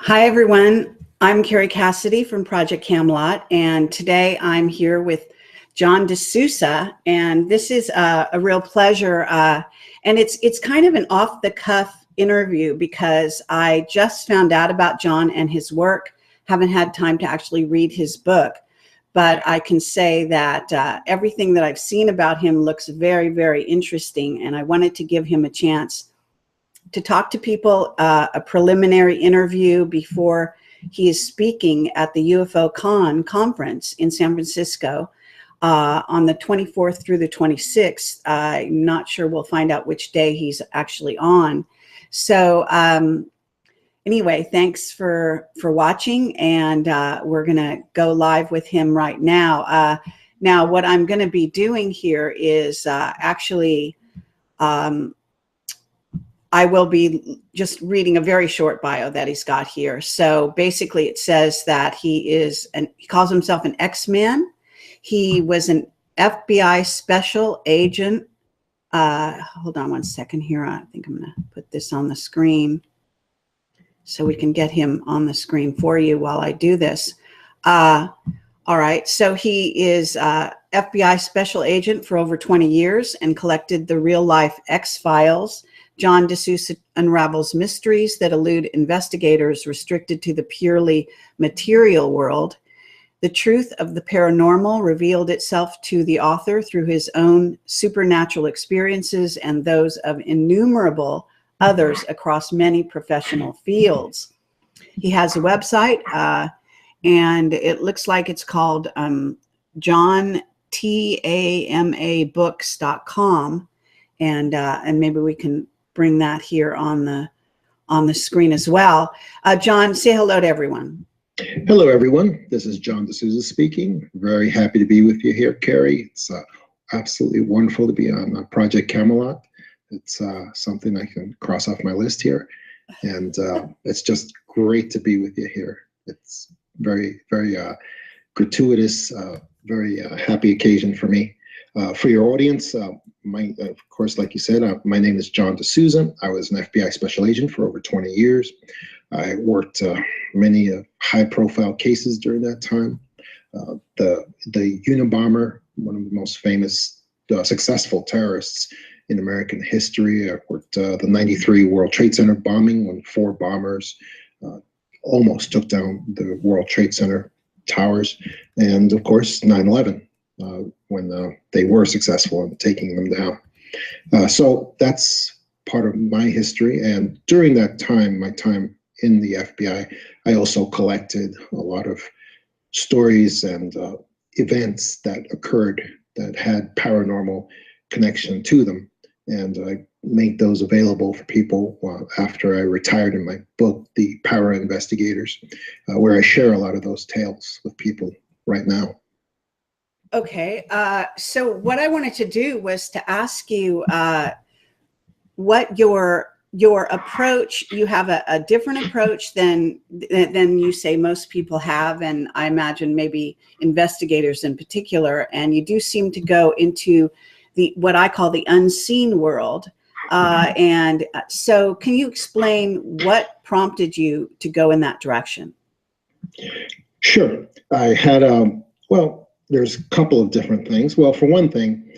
Hi, everyone. I'm Carrie Cassidy from Project Camelot, and today I'm here with John Desouza, and this is a real pleasure. And it's kind of an off-the-cuff interview because I just found out about John and his work. Haven't had time to actually read his book, but I can say that everything that I've seen about him looks very, very interesting, and I wanted to give him a chance to talk to people, a preliminary interview before he is speaking at the UFOCON conference in San Francisco on the 24th through the 26th. I'm not sure, we'll find out which day he's actually on. So anyway, thanks for watching, and we're gonna go live with him right now. Now, what I'm gonna be doing here is actually I will be just reading a very short bio that he's got here. So basically it says that he calls himself an X-Man. He was an FBI special agent. Hold on one second here. I think I'm gonna put this on the screen so we can get him on the screen for you while I do this. All right, so he is FBI special agent for over 20 years and collected the real life X-Files. John Desouza unravels mysteries that elude investigators restricted to the purely material world. The truth of the paranormal revealed itself to the author through his own supernatural experiences and those of innumerable others across many professional fields. He has a website, and it looks like it's called johntamabooks.com, and maybe we can bring that here on the screen as well. John, say hello to everyone. Hello, everyone. This is John Desouza speaking. Very happy to be with you here, Carrie. It's absolutely wonderful to be on Project Camelot. It's something I can cross off my list here, and it's just great to be with you here. It's very, very gratuitous, very happy occasion for me. For your audience, of course, like you said, my name is John Desouza. I was an FBI special agent for over 20 years. I worked many high-profile cases during that time. The Unabomber, one of the most famous, successful terrorists in American history. I worked the '93 World Trade Center bombing when 4 bombers almost took down the World Trade Center towers, and of course 9/11. When they were successful in taking them down. So that's part of my history. And during that time, my time in the FBI, I also collected a lot of stories and events that occurred that had paranormal connection to them. And I made those available for people after I retired in my book, The Para Investigators, where I share a lot of those tales with people right now. Okay, so what I wanted to do was to ask you what your approach. You have a different approach than you say most people have, and I imagine maybe investigators in particular. And you do seem to go into what I call the unseen world. And so, can you explain what prompted you to go in that direction? Sure, I had well. There's a couple of different things. Well, for one thing,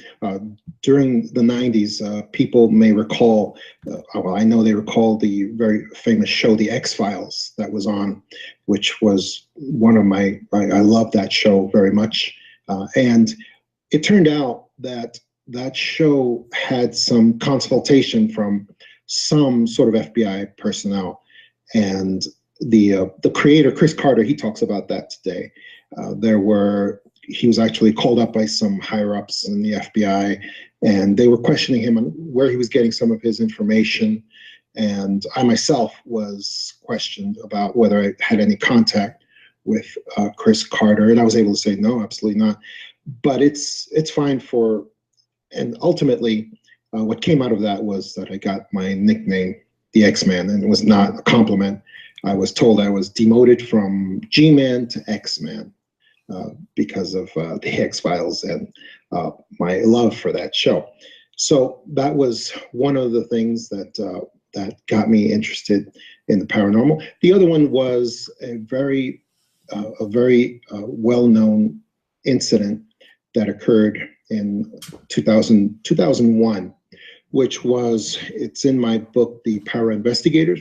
during the '90s, people may recall, well, I know they recall the very famous show, The X-Files, that was on, which was one of I love that show very much. And it turned out that that show had some consultation from some sort of FBI personnel. And the creator, Chris Carter, he talks about that today. He was actually called up by some higher ups in the FBI, and they were questioning him on where he was getting some of his information. And I myself was questioned about whether I had any contact with Chris Carter, and I was able to say no, absolutely not. But it's fine and ultimately, what came out of that was that I got my nickname, the X-Man, and it was not a compliment. I was told I was demoted from G-Man to X-Man. Because of the X-Files and my love for that show. So that was one of the things that got me interested in the paranormal. The other one was a very well-known incident that occurred in 2001, which was, it's in my book, The Para Investigators,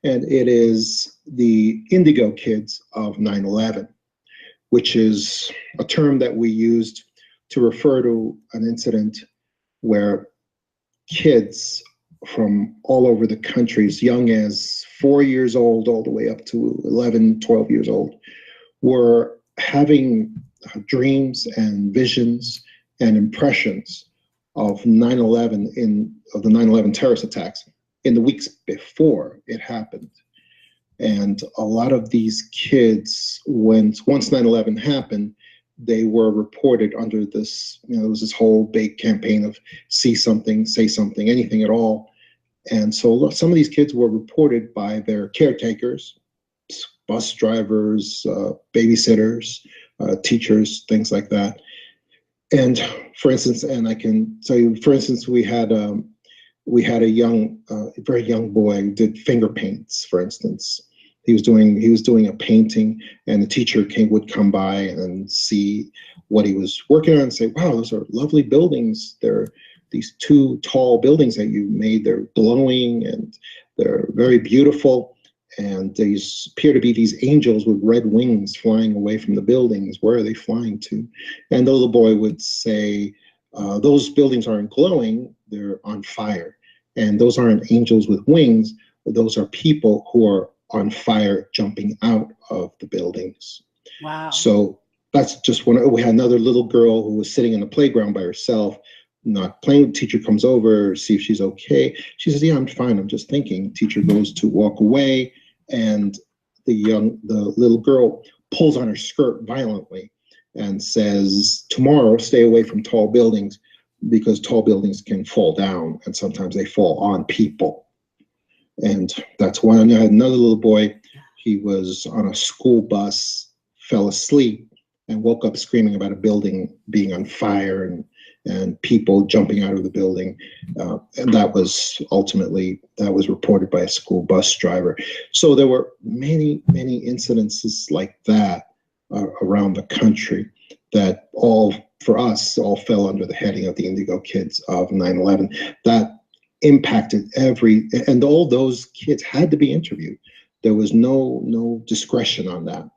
and it is the Indigo Kids of 9/11, which is a term that we used to refer to an incident where kids from all over the country, as young as 4 years old all the way up to 11, 12 years old, were having dreams and visions and impressions of 9/11 of the 9/11 terrorist attacks in the weeks before it happened. And a lot of these kids, once 9/11 happened, they were reported under this, there was this whole big campaign of see something, say something, anything at all. And so some of these kids were reported by their caretakers, bus drivers, babysitters, teachers, things like that. And for instance, and I can tell you, for instance, we had a very young boy who did finger paints, for instance. He was doing a painting, and the teacher would come by and see what he was working on and say, wow, those are lovely buildings. They're these two tall buildings that you made. They're glowing and they're very beautiful. And these appear to be these angels with red wings flying away from the buildings. Where are they flying to? And the little boy would say, those buildings aren't glowing, they're on fire. And those aren't angels with wings, those are people who are on fire jumping out of the buildings. Wow. So that's just one. We had another little girl who was sitting in the playground by herself, not playing. Teacher comes over, see if she's okay. She says, yeah, I'm fine, I'm just thinking. Teacher goes to walk away, and the little girl pulls on her skirt violently and says, tomorrow stay away from tall buildings, because tall buildings can fall down, and sometimes they fall on people. And that's one. I had another little boy, he was on a school bus, fell asleep, and woke up screaming about a building being on fire and people jumping out of the building. And that was reported by a school bus driver. So there were many, many incidences like that around the country that all fell under the heading of the Indigo Kids of 9/11. That impacted and all those kids had to be interviewed. There was no discretion on that.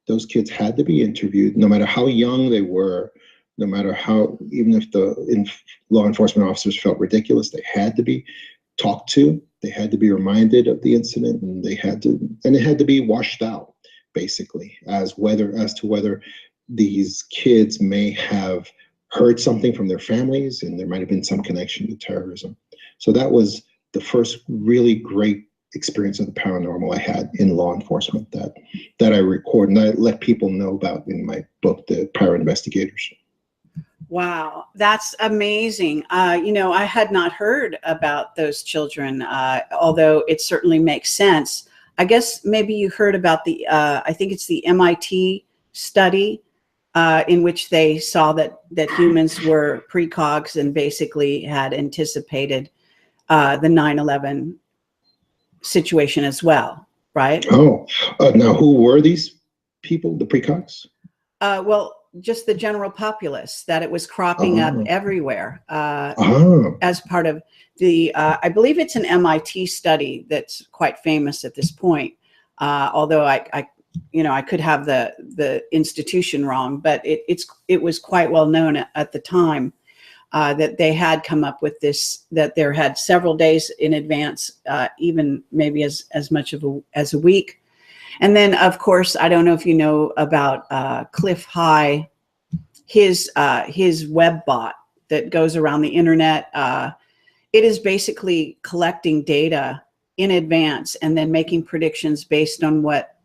Those kids had to be interviewed, no matter how young they were, no matter how, even if law enforcement officers felt ridiculous, they had to be talked to. They had to be reminded of the incident, and it had to be washed out, basically, as to whether these kids may have heard something from their families, and there might have been some connection to terrorism. So that was the first really great experience of the paranormal I had in law enforcement that I record and I let people know about in my book, The Para Investigators. Wow, that's amazing. I had not heard about those children, although it certainly makes sense. I guess maybe you heard about I think it's the MIT study in which they saw that humans were precogs and basically had anticipated the 9/11 situation as well, right? Oh, now who were these people, the precogs? Well, just the general populace, that it was cropping up everywhere as part of the, I believe it's an MIT study that's quite famous at this point. Although I could have the institution wrong, but it was quite well known at the time that they had come up with this, that there had several days in advance, even maybe as much as a week. And then, of course, I don't know if you know about Cliff High, his web bot that goes around the internet. It is basically collecting data in advance and then making predictions based on what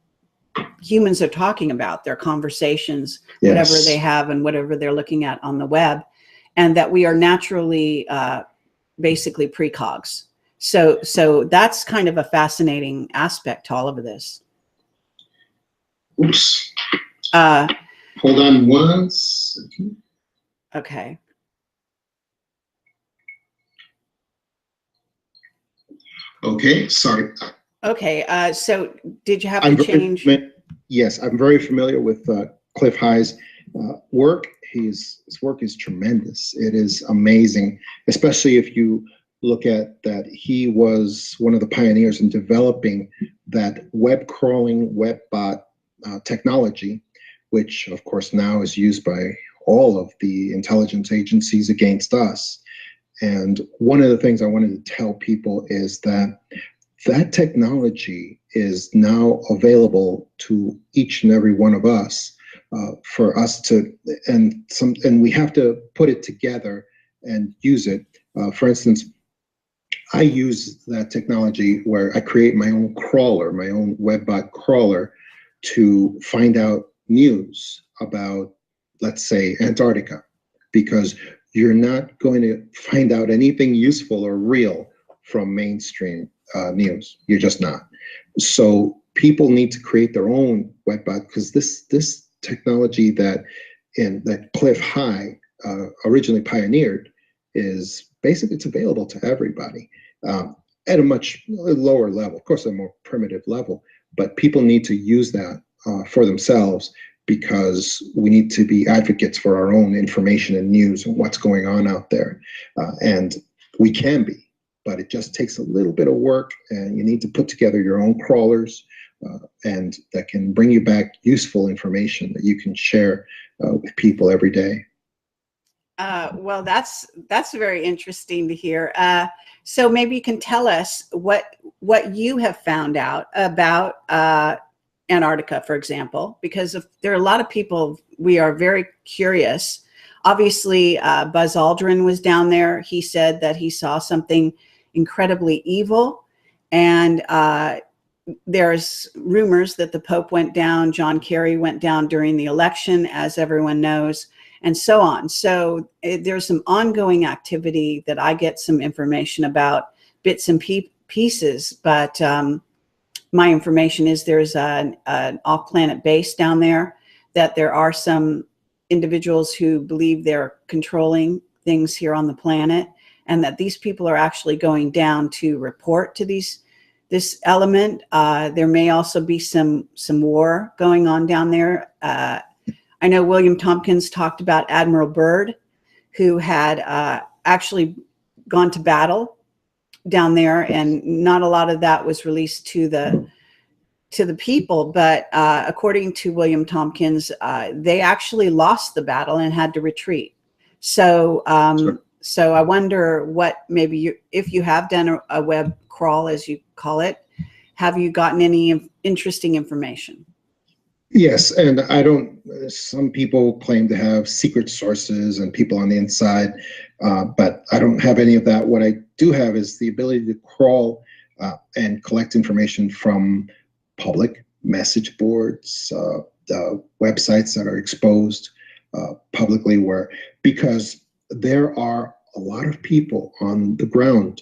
humans are talking about, their conversations, yes, whatever they have and whatever they're looking at on the web, and that we are naturally basically precogs. So that's kind of a fascinating aspect to all of this. Oops. Hold on one second. Okay. Okay, sorry. Okay. So did you have to I'm very, change? yes, I'm very familiar with Cliff High's work. His work is tremendous. It is amazing, especially if you look at that he was one of the pioneers in developing that web crawling web bot technology, which of course now is used by all of the intelligence agencies against us. And one of the things I wanted to tell people is that that technology is now available to each and every one of us for us to, and we have to put it together and use it. For instance, I use that technology where I create my own crawler, my own webbot crawler, to find out news about, let's say, Antarctica, because you're not going to find out anything useful or real from mainstream news. You're just not. So people need to create their own webbot, because this technology that Cliff High originally pioneered is basically, it's available to everybody at a much lower level, of course, a more primitive level, but people need to use that for themselves, because we need to be advocates for our own information and news and what's going on out there. And we can be, but it just takes a little bit of work, and you need to put together your own crawlers and that can bring you back useful information that you can share with people every day. Well, that's very interesting to hear. So maybe you can tell us what you have found out about Antarctica, for example, because there are a lot of people, we are very curious. Obviously, Buzz Aldrin was down there. He said that he saw something incredibly evil, and there's rumors that the Pope went down, John Kerry went down during the election, as everyone knows, and so on. So there's some ongoing activity that I get some information about, bits and pieces, but my information is there's an off-planet base down there, that there are some individuals who believe they're controlling things here on the planet, and that these people are actually going down to report to this element. There may also be some war going on down there. I know William Tompkins talked about Admiral Byrd, who had actually gone to battle down there, and not a lot of that was released to the people. But according to William Tompkins, they actually lost the battle and had to retreat. So, Sure. so I wonder what maybe if you have done a web crawl, as you call it, have you gotten any interesting information? Yes, and I don't, some people claim to have secret sources and people on the inside, but I don't have any of that. What I do have is the ability to crawl and collect information from public message boards, websites that are exposed publicly, because there are a lot of people on the ground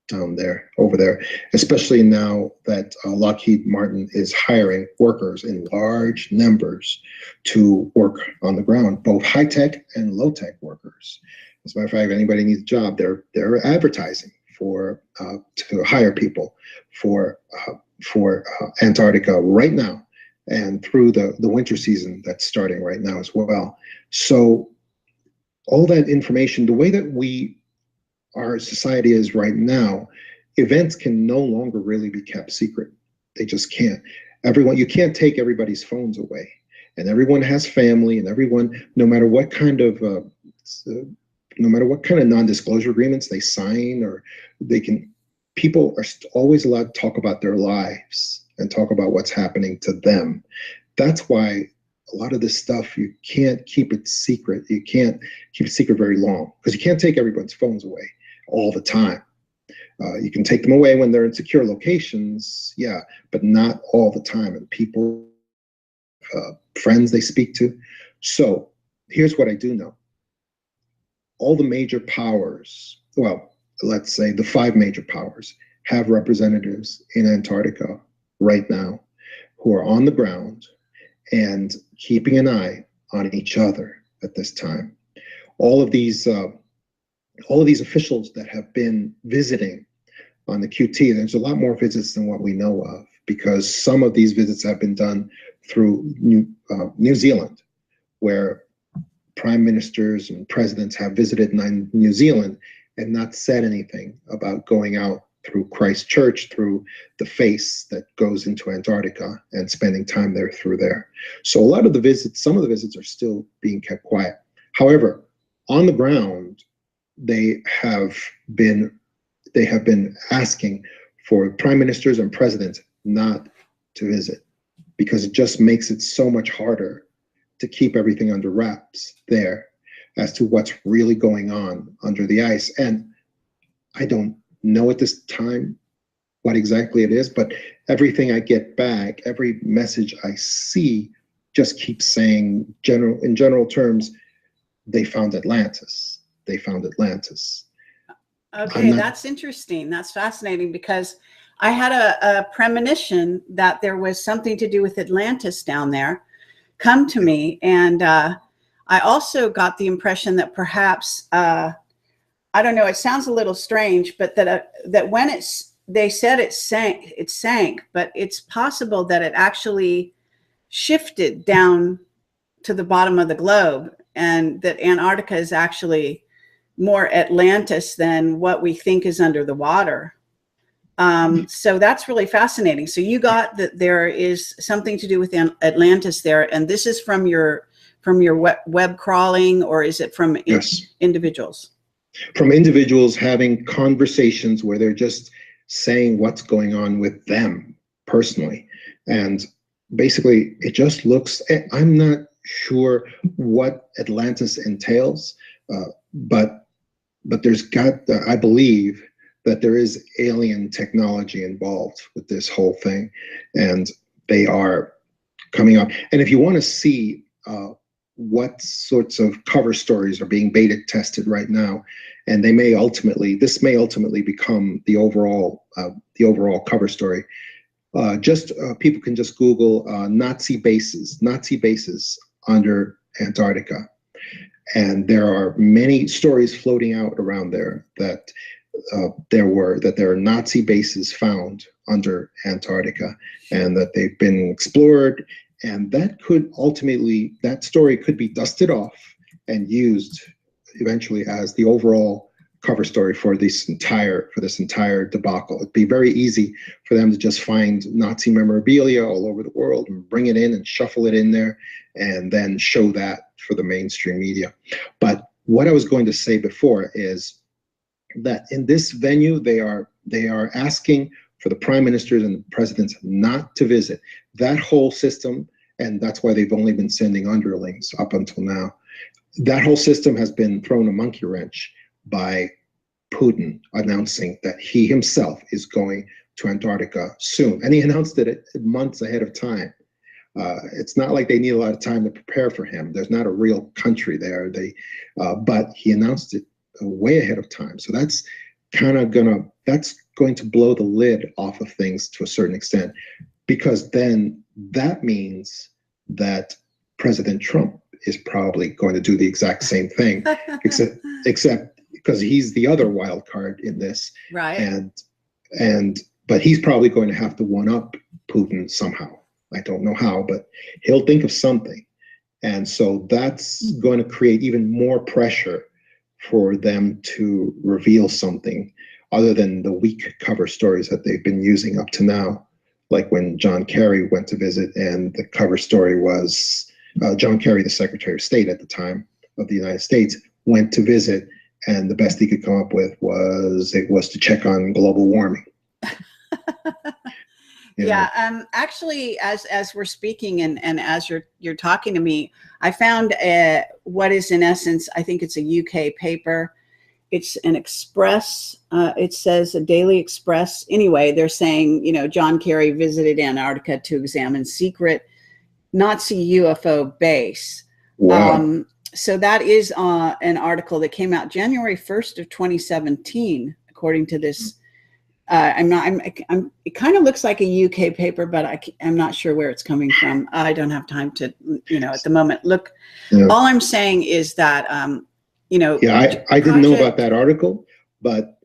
down there, over there, especially now that Lockheed Martin is hiring workers in large numbers to work on the ground, both high-tech and low-tech workers. As a matter of fact, if anybody needs a job, they're advertising for to hire people for Antarctica right now, and through the winter season that's starting right now as well. So all that information, the way that our society is right now, events can no longer really be kept secret. They just can't. You can't take everybody's phones away, and everyone has family, and everyone, no matter what kind of non-disclosure agreements they sign, or people are always allowed to talk about their lives and talk about what's happening to them. That's why a lot of this stuff, you can't keep it secret. You can't keep it secret very long, because you can't take everyone's phones away all the time. You can take them away when they're in secure locations, yeah, but not all the time. And people, friends they speak to. So here's what I do know. All the major powers, well, let's say the 5 major powers, have representatives in Antarctica right now who are on the ground and keeping an eye on each other at this time. All of these officials that have been visiting on the QT, there's a lot more visits than what we know of, because some of these visits have been done through New Zealand, where prime ministers and presidents have visited New Zealand and not said anything about going out through Christchurch, through the face that goes into Antarctica, and spending time there through there. So a lot of the visits, some of the visits are still being kept quiet. However, on the ground, they have been asking for prime ministers and presidents not to visit, because it just makes it so much harder to keep everything under wraps there as to what's really going on under the ice. And I don't know at this time what exactly it is, but everything I get back, every message I see, just keeps saying, in general terms, they found Atlantis. They found Atlantis. Okay, that's interesting. That's fascinating, because I had a premonition that there was something to do with Atlantis down there come to me. And I also got the impression that perhaps, I don't know, it sounds a little strange, but that when they said it sank, but it's possible that it actually shifted down to the bottom of the globe, and that Antarctica is actually more Atlantis than what we think is under the water. So that's really fascinating. So you got that there is something to do with Atlantis there, and this is from your web crawling, or is it from individuals? From individuals having conversations where they're just saying what's going on with them personally. And basically it just looks, I'm not sure what Atlantis entails, but there's I believe that there is alien technology involved with this whole thing, and they are coming up. And if you want to see what sorts of cover stories are being beta tested right now, and this may ultimately become the overall cover story. People can just Google Nazi bases under Antarctica, and there are many stories floating out around there that there are Nazi bases found under Antarctica, and that they've been explored. And that story could be dusted off and used eventually as the overall cover story for this entire debacle. It'd be very easy for them to just find Nazi memorabilia all over the world and bring it in and shuffle it in there, and then show that for the mainstream media. But what I was going to say before is that in this venue, they are asking for the prime ministers and the presidents not to visit. That whole system, and that's why they've only been sending underlings up until now. That whole system has been thrown a monkey wrench by Putin announcing that he himself is going to Antarctica soon. And he announced it months ahead of time. It's not like they need a lot of time to prepare for him. There's not a real country there. But he announced it way ahead of time. So that's going to blow the lid off of things to a certain extent, because then that means that President Trump is probably going to do the exact same thing, except because he's the other wild card in this. Right. But he's probably going to have to one up Putin somehow. I don't know how, but he'll think of something. And so that's going to create even more pressure for them to reveal something other than the weak cover stories that they've been using up to now. Like when John Kerry went to visit, and the cover story was John Kerry, the Secretary of State at the time of the United States, went to visit, and the best he could come up with was to check on global warming. Yeah. Actually, as we're speaking and as you're talking to me, I found what is in essence, I think it's a UK paper. It's an Express. It says a Daily Express. Anyway, they're saying, John Kerry visited Antarctica to examine secret Nazi UFO base. Wow. So that is an article that came out January 1st of 2017, according to this. It kind of looks like a UK paper, but I'm not sure where it's coming from. I don't have time to, at the moment look. Yeah. All I'm saying is that, I didn't know about that article, but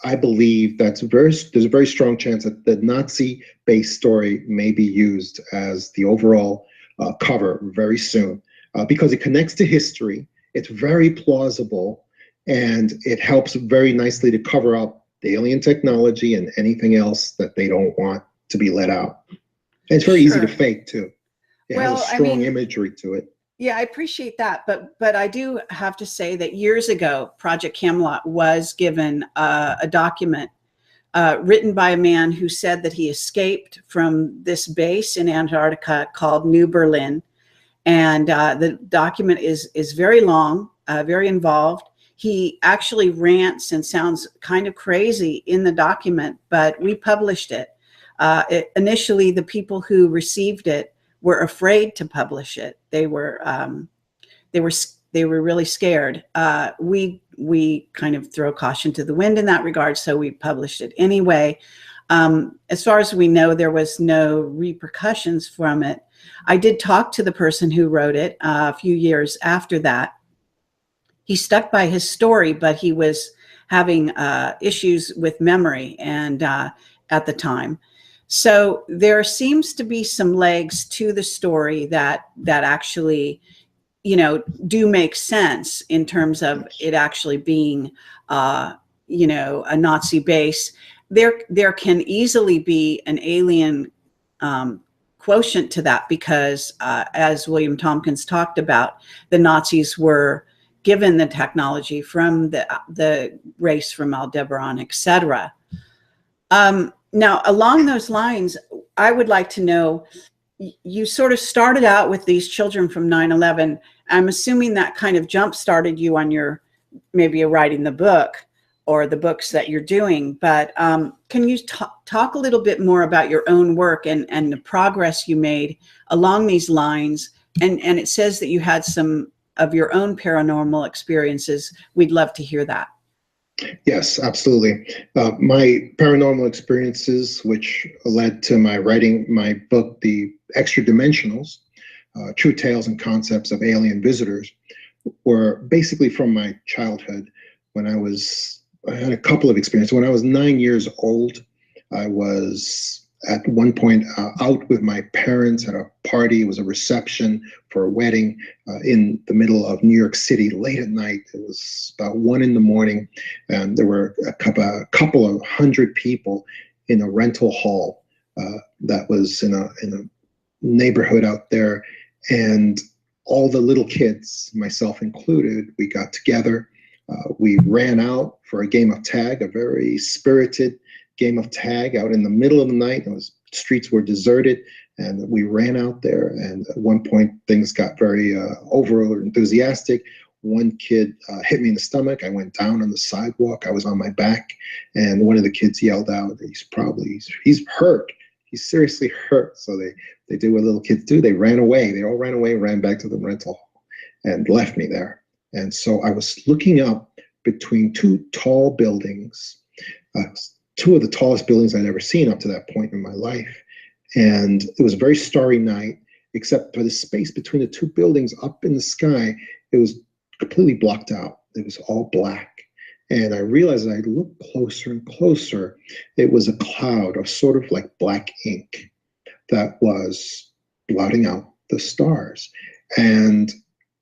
I believe there's a very strong chance that the Nazi-based story may be used as the overall cover very soon, because it connects to history. It's very plausible, and it helps very nicely to cover up the alien technology and anything else that they don't want to be let out. And it's very easy to fake too. It has a strong imagery to it. Yeah, I appreciate that, but I do have to say that years ago, Project Camelot was given a document written by a man who said that he escaped from this base in Antarctica called New Berlin, and the document is very long, very involved. He actually rants and sounds kind of crazy in the document, but we published it. Initially, the people who received it were afraid to publish it. They were really scared. We kind of throw caution to the wind in that regard, so we published it anyway. As far as we know, there was no repercussions from it. I did talk to the person who wrote it a few years after that. He stuck by his story, but he was having issues with memory and at the time. So there seems to be some legs to the story that actually, do make sense in terms of it actually being, a Nazi base. There can easily be an alien quotient to that because, as William Tompkins talked about, the Nazis were given the technology from the race from Aldebaran, etc. Now, along those lines, I would like to know, you sort of started out with these children from 9/11. I'm assuming that kind of jump-started you on your, maybe you're writing the book or the books that you're doing. But can you talk a little bit more about your own work and the progress you made along these lines? And it says that you had some of your own paranormal experiences. We'd love to hear that. Yes, absolutely. My paranormal experiences, which led to my writing my book, The Extra Dimensionals, True Tales and Concepts of Alien Visitors, were basically from my childhood. When I had a couple of experiences. When I was 9 years old, I was at one point out with my parents at a party. It was a reception for a wedding in the middle of New York City late at night. It was about 1 a.m, and there were a couple of hundred people in a rental hall that was in a neighborhood out there. And all the little kids, myself included, we got together. We ran out for a game of tag, a very spirited game of tag out in the middle of the night. The streets were deserted, and we ran out there. And at one point, things got very over enthusiastic. One kid hit me in the stomach. I went down on the sidewalk. I was on my back, and one of the kids yelled out, he's hurt. He's seriously hurt. So they did what little kids do. They ran away. They all ran away, ran back to the rental hall, and left me there. And so I was looking up between two tall buildings, two of the tallest buildings I'd ever seen up to that point in my life. And it was a very starry night, except for the space between the two buildings up in the sky. It was completely blocked out. It was all black. And I realized as I looked closer and closer, it was a cloud of sort of like black ink that was blotting out the stars. And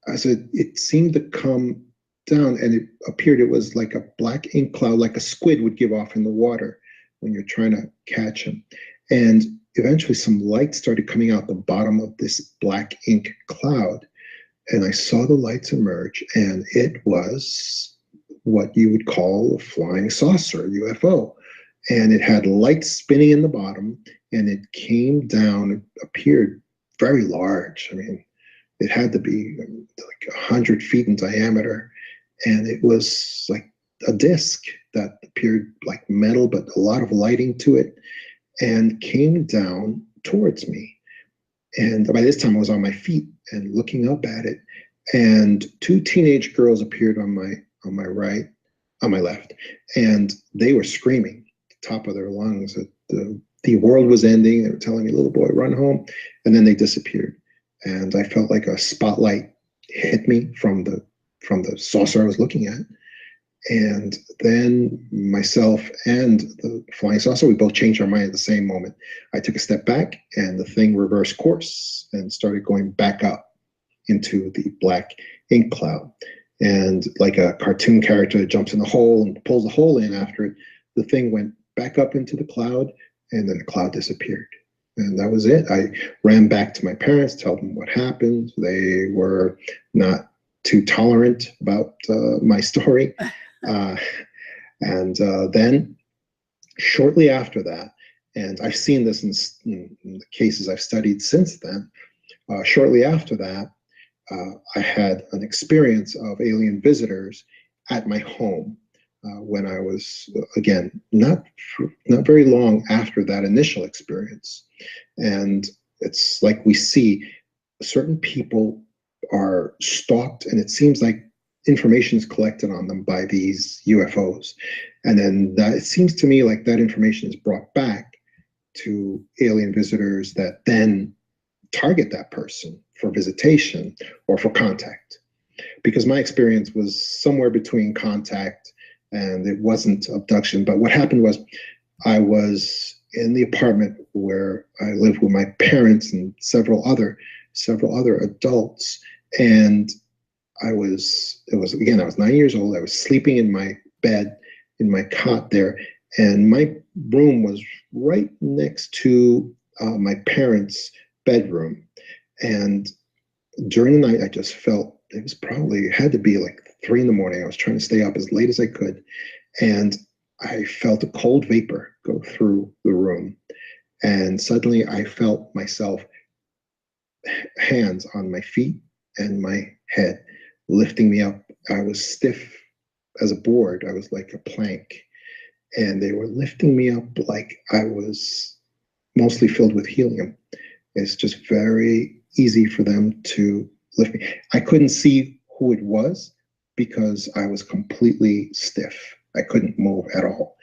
I said, it seemed to come down, and it appeared it was like a black ink cloud, like a squid would give off in the water when you're trying to catch him. And eventually some light started coming out the bottom of this black ink cloud. And I saw the lights emerge, and it was what you would call a flying saucer, UFO. And it had lights spinning in the bottom, and it came down, it appeared very large. I mean, it had to be like 100 feet in diameter. And it was like a disc that appeared like metal, but a lot of lighting to it, and came down towards me. And by this time I was on my feet and looking up at it. And two teenage girls appeared on my left, and they were screaming at the top of their lungs that the world was ending. They were telling me, little boy, run home. And then they disappeared. And I felt like a spotlight hit me from the saucer I was looking at. And then myself and the flying saucer, we both changed our mind at the same moment. I took a step back and the thing reversed course and started going back up into the black ink cloud. And like a cartoon character that jumps in the hole and pulls the hole in after it, the thing went back up into the cloud and then the cloud disappeared. And that was it. I ran back to my parents, told them what happened. They were not too tolerant about my story. Then shortly after that, and I've seen this in the cases I've studied since then, shortly after that, I had an experience of alien visitors at my home when I was, again, not very long after that initial experience. And it's like we see certain people are stalked, and it seems like information is collected on them by these UFOs. And then it seems to me like that information is brought back to alien visitors that then target that person for visitation or for contact. Because my experience was somewhere between contact and it wasn't abduction. But what happened was I was in the apartment where I lived with my parents and several other adults. And I was 9 years old. I was sleeping in my bed, in my cot there. And my room was right next to my parents' bedroom. And during the night, I just felt it had to be like 3 in the morning. I was trying to stay up as late as I could. And I felt a cold vapor go through the room. And suddenly I felt myself, hands on my feet and my head, lifting me up. I was stiff as a board. I was like a plank. And they were lifting me up like I was mostly filled with helium. It's just very easy for them to lift me. I couldn't see who it was because I was completely stiff. I couldn't move at all.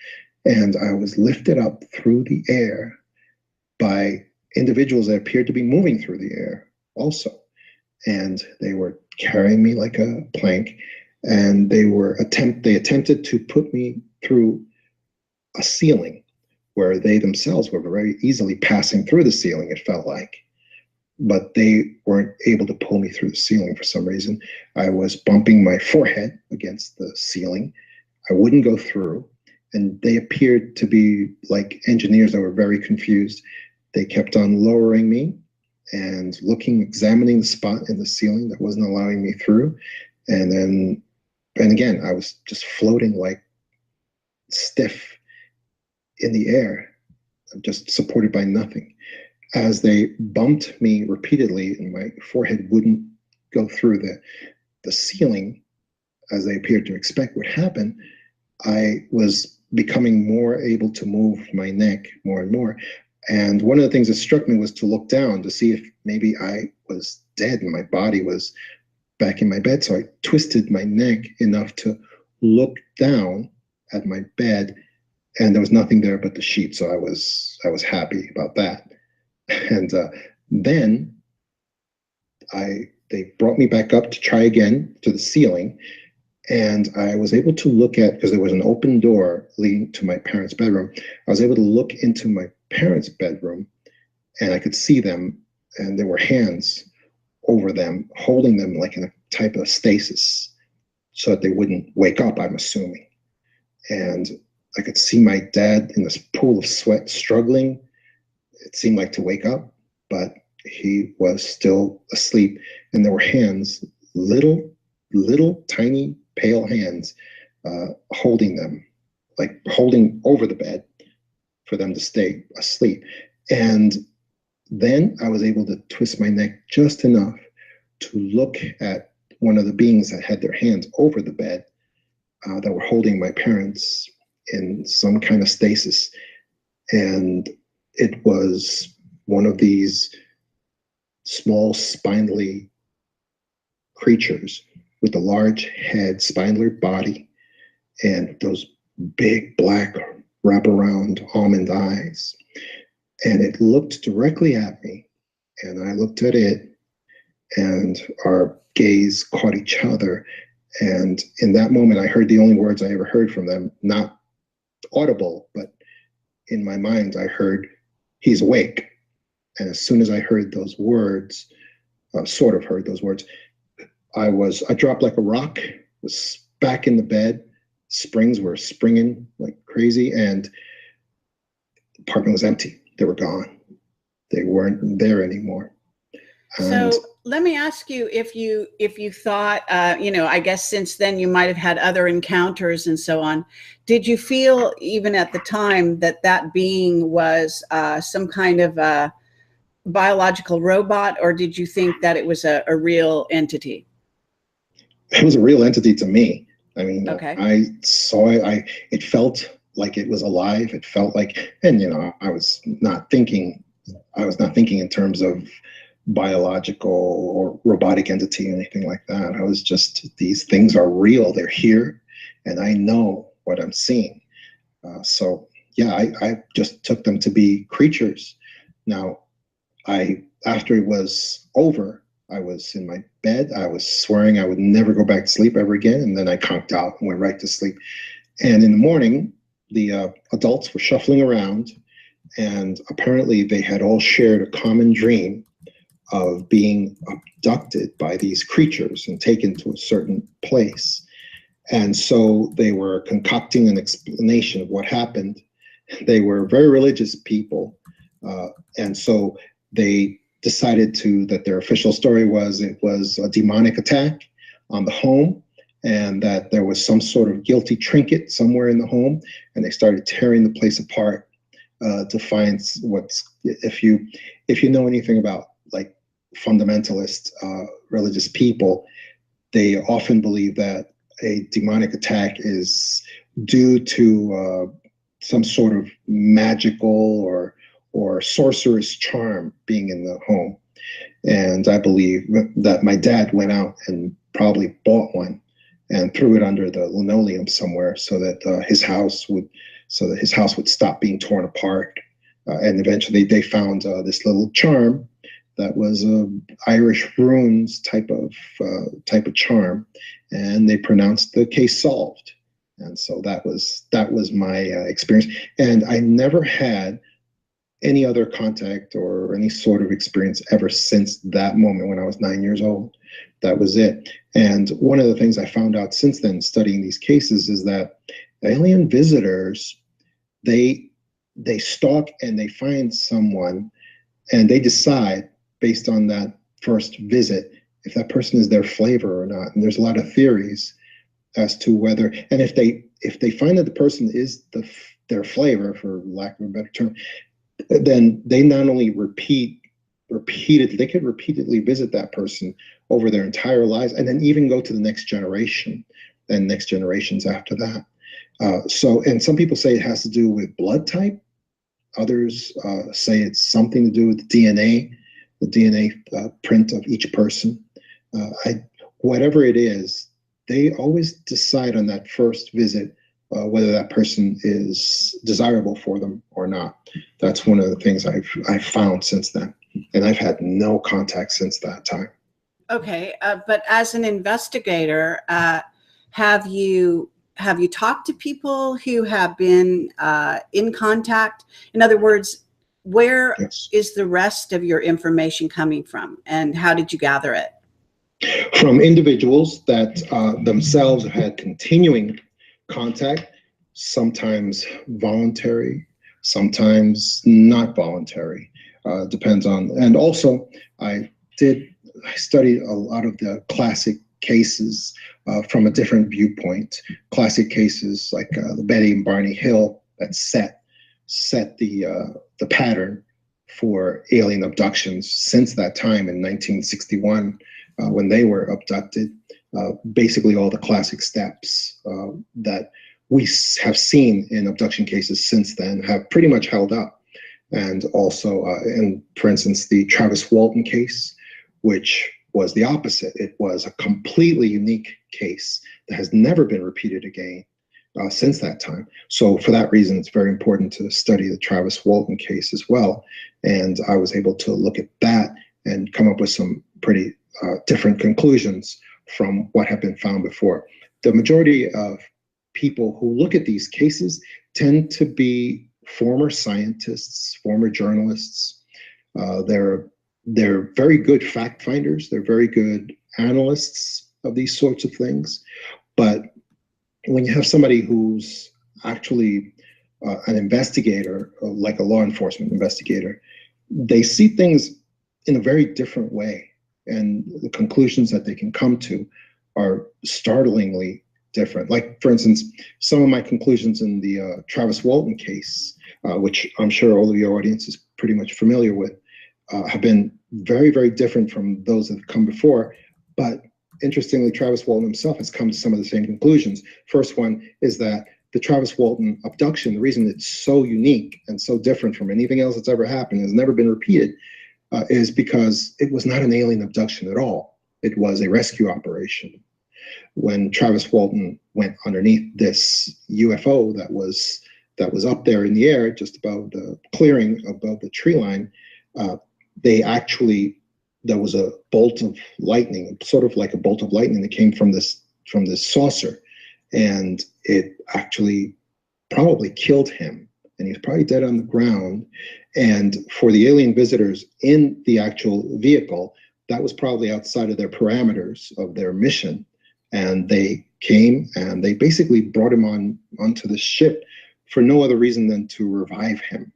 And I was lifted up through the air by individuals that appeared to be moving through the air also. And they were carrying me like a plank, and they attempted to put me through a ceiling where they themselves were very easily passing through the ceiling, it felt like. But they weren't able to pull me through the ceiling for some reason. I was bumping my forehead against the ceiling. I wouldn't go through. And they appeared to be like engineers that were very confused. They kept on lowering me and examining the spot in the ceiling that wasn't allowing me through. And again, I was just floating like stiff in the air, just supported by nothing. As they bumped me repeatedly and my forehead wouldn't go through the ceiling, as they appeared to expect would happen, I was becoming more able to move my neck more and more. And one of the things that struck me was to look down to see if maybe I was dead and my body was back in my bed. So I twisted my neck enough to look down at my bed, and there was nothing there but the sheet. So I was happy about that. And then they brought me back up to try again to the ceiling, and I was able to look because there was an open door leading to my parents' bedroom. I was able to look into my parents' bedroom, and I could see them, and there were hands over them, holding them like in a type of stasis so that they wouldn't wake up, I'm assuming. And I could see my dad in this pool of sweat struggling. It seemed like to wake up, but he was still asleep. And there were hands, little tiny pale hands, holding them, like holding over the bed for them to stay asleep. And then I was able to twist my neck just enough to look at one of the beings that had their hands over the bed, that were holding my parents in some kind of stasis. And it was one of these small spindly creatures with a large head, spindly body, and those big black wraparound almond eyes. And it looked directly at me, and I looked at it, and our gaze caught each other. And in that moment, I heard the only words I ever heard from them, not audible, but in my mind, I heard, "He's awake." And as soon as I heard those words, sort of heard those words, I dropped like a rock, was back in the bed. Springs were springing like crazy, and the apartment was empty. They were gone. They weren't there anymore. And so let me ask you if you thought, I guess since then you might have had other encounters and so on. Did you feel even at the time that that being was some kind of a biological robot, or did you think that it was a real entity? it was a real entity to me. I mean, Okay. I saw it. It felt like it was alive. It felt like, and I was not thinking in terms of biological or robotic entity or anything like that. I was just, these things are real. They're here, and I know what I'm seeing. So yeah, I just took them to be creatures. Now, after it was over, I was in my bed. I was swearing I would never go back to sleep ever again, and then I conked out and went right to sleep. And in the morning, the adults were shuffling around, and apparently they had all shared a common dream of being abducted by these creatures and taken to a certain place. And so they were concocting an explanation of what happened. They were very religious people. And so they decided that their official story was it was a demonic attack on the home, and that there was some sort of guilty trinket somewhere in the home. And they started tearing the place apart to find if you know anything about like fundamentalist religious people, they often believe that a demonic attack is due to some sort of magical or sorcerous charm being in the home. And I believe that my dad went out and probably bought one and threw it under the linoleum somewhere so that his house would stop being torn apart. And eventually they found this little charm that was Irish runes type of charm, and they pronounced the case solved. And so that was my experience. And I never had any other contact or any sort of experience ever since that moment when I was 9 years old. That was it. And one of the things I found out since then, studying these cases, is that alien visitors, they stalk and they find someone, and they decide based on that first visit if that person is their flavor or not. And there's a lot of theories as to whether, and if they find that the person is their flavor, for lack of a better term, then they not only they could repeatedly visit that person over their entire lives, and then even go to the next generation and next generations after that. And some people say it has to do with blood type. Others say it's something to do with the DNA print of each person. Whatever it is, they always decide on that first visit whether that person is desirable for them or not. That's one of the things I've found since then, and I've had no contact since that time. Okay, but as an investigator, have you talked to people who have been in contact? In other words, where is the rest of your information coming from, and how did you gather it? From individuals that themselves have had continuing contact, sometimes voluntary, sometimes not voluntary, depends on. And also, I studied a lot of the classic cases from a different viewpoint. Classic cases like the Betty and Barney Hill that set the pattern for alien abductions since that time in 1961 when they were abducted. Basically, all the classic steps that we have seen in abduction cases since then have pretty much held up. And also, for instance, the Travis Walton case, which was the opposite. It was a completely unique case that has never been repeated again since that time. So for that reason, it's very important to study the Travis Walton case as well. And I was able to look at that and come up with some pretty different conclusions from what have been found before. The majority of people who look at these cases tend to be former scientists, former journalists. They're very good fact finders. They're very good analysts of these sorts of things. But when you have somebody who's actually an investigator, like a law enforcement investigator, they see things in a very different way. And the conclusions that they can come to are startlingly different. Like, for instance, some of my conclusions in the Travis Walton case, which I'm sure all of your audience is pretty much familiar with, have been very, very different from those that have come before. But interestingly, Travis Walton himself has come to some of the same conclusions. First one is that the Travis Walton abduction, the reason it's so unique and so different from anything else that's ever happened, has never been repeated, is because it was not an alien abduction at all. It was a rescue operation. When Travis Walton went underneath this UFO that was up there in the air, just above the clearing above the tree line, there was a bolt of lightning, sort of like a bolt of lightning that came from this saucer, and it actually probably killed him, and he was probably dead on the ground. And for the alien visitors in the actual vehicle, that was probably outside of their parameters of their mission, and they came and they basically brought him onto the ship for no other reason than to revive him.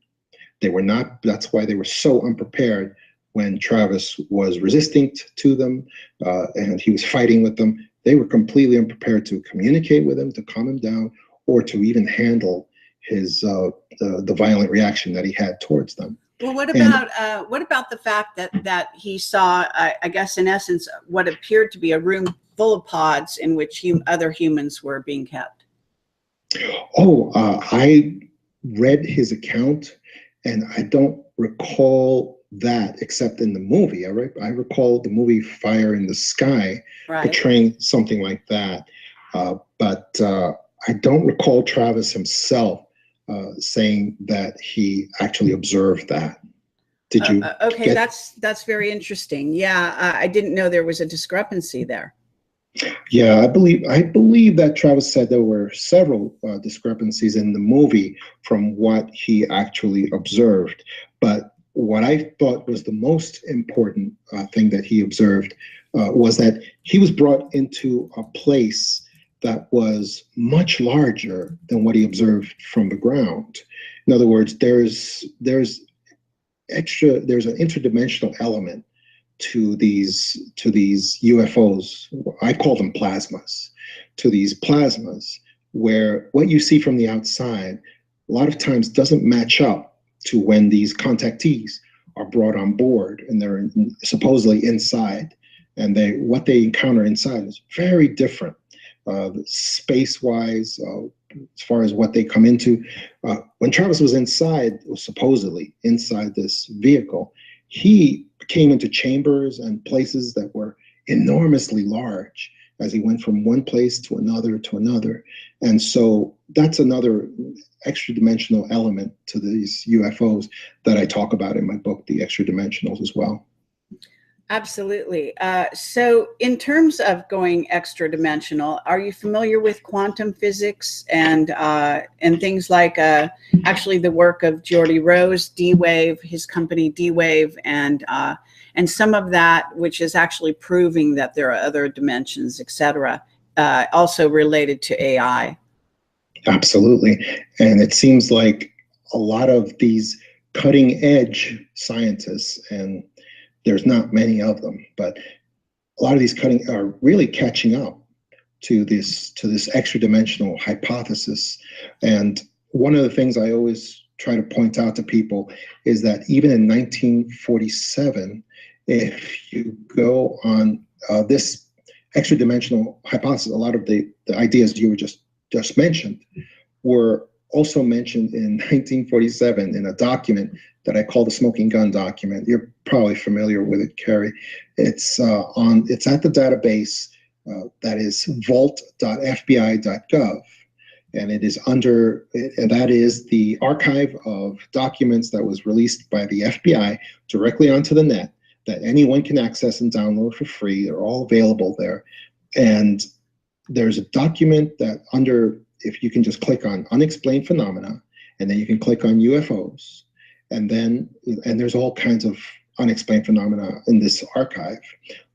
That's why they were so unprepared when Travis was resisting to them, and he was fighting with them. They were completely unprepared to communicate with him, to calm him down, or to even handle his the violent reaction that he had towards them. Well, what about the fact that he saw, I guess, in essence, what appeared to be a room full of pods in which other humans were being kept? I read his account, and I don't recall that except in the movie. I recall the movie Fire in the Sky, right, portraying something like that. But I don't recall Travis himself saying that he actually observed that. Did you? Okay, that's very interesting. Yeah, I didn't know there was a discrepancy there. Yeah, I believe that Travis said there were several discrepancies in the movie from what he actually observed. But what I thought was the most important thing that he observed was that he was brought into a place that was much larger than what he observed from the ground. In other words, there's an interdimensional element to these UFOs. I call them plasmas. To these plasmas, where what you see from the outside a lot of times doesn't match up to when these contactees are brought on board and they're supposedly inside, and what they encounter inside is very different, space-wise, as far as what they come into. When Travis was supposedly inside this vehicle, he came into chambers and places that were enormously large as he went from one place to another to another. And so that's another extra dimensional element to these UFOs that I talk about in my book, The Extra Dimensionals, as well. Absolutely. So in terms of going extra dimensional, are you familiar with quantum physics and things like actually the work of Geordie Rose, D-Wave, his company D-Wave, and some of that which is actually proving that there are other dimensions, etc., also related to AI? Absolutely. And it seems like a lot of these cutting edge scientists, and there's not many of them, but a lot of these are really catching up to this extra dimensional hypothesis. And one of the things I always try to point out to people is that even in 1947, if you go on this extra dimensional hypothesis, a lot of the ideas you were just mentioned were also mentioned in 1947 in a document that I call the Smoking Gun document. You're probably familiar with it, Carrie. It's at the database that is vault.fbi.gov, and it is that is the archive of documents that was released by the FBI directly onto the net that anyone can access and download for free. They're all available there. And there's a document that if you can just click on unexplained phenomena, and then you can click on UFOs, and there's all kinds of unexplained phenomena in this archive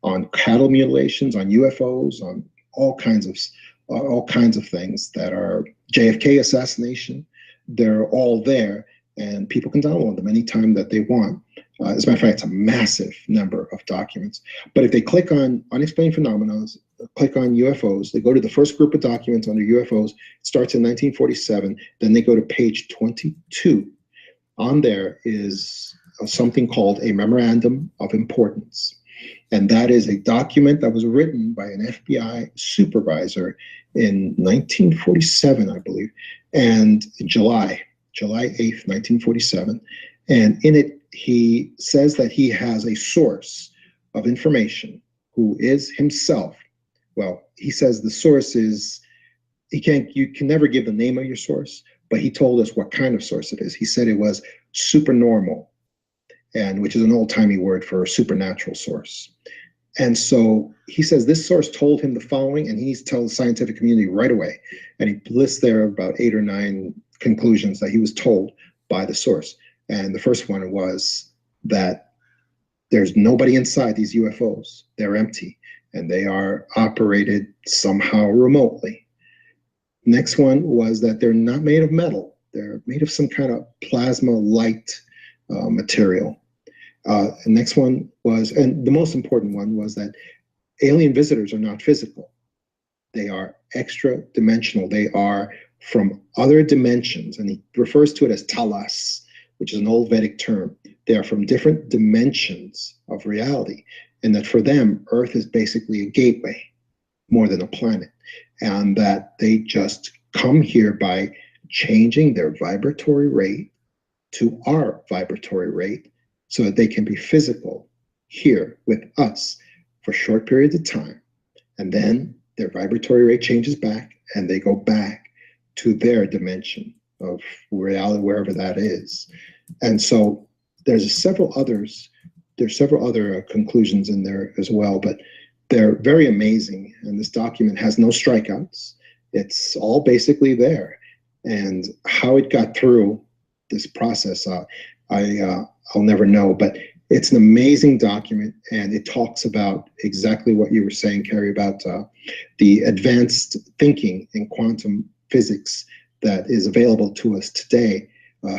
on cattle mutilations, on UFOs, on all kinds of things that are JFK assassination. They're all there, and people can download them anytime that they want. As a matter of fact, it's a massive number of documents. But if they click on unexplained phenomena, click on UFOs, they go to the first group of documents under UFOs. It starts in 1947. Then they go to page 22. On there is something called a memorandum of importance. And that is a document that was written by an FBI supervisor in 1947, I believe, and July 8th, 1947. And in it, he says that he has a source of information who is himself. Well, he says the source is, you can never give the name of your source, but he told us what kind of source it is. He said it was supernormal, and which is an old-timey word for a supernatural source. And so he says this source told him the following, and he needs to tell the scientific community right away. And he lists there about 8 or 9 conclusions that he was told by the source. And the first one was that there's nobody inside these UFOs. They're empty, and they are operated somehow remotely. Next one was that they're not made of metal. They're made of some kind of plasma light material. The next one was, and the most important one was, that alien visitors are not physical. They are extra dimensional. They are from other dimensions, and he refers to it as talas, which is an old Vedic term. They are from different dimensions of reality, and that for them, Earth is basically a gateway more than a planet, and that they just come here by changing their vibratory rate to our vibratory rate so that they can be physical here with us for short periods of time. And then their vibratory rate changes back, and they go back to their dimension of reality, wherever that is. And so there's several other conclusions in there as well, but they're very amazing. And this document has no strikeouts. It's all basically there. And how it got through this process, I'll never know, but it's an amazing document, and it talks about exactly what you were saying, Carrie, about the advanced thinking in quantum physics that is available to us today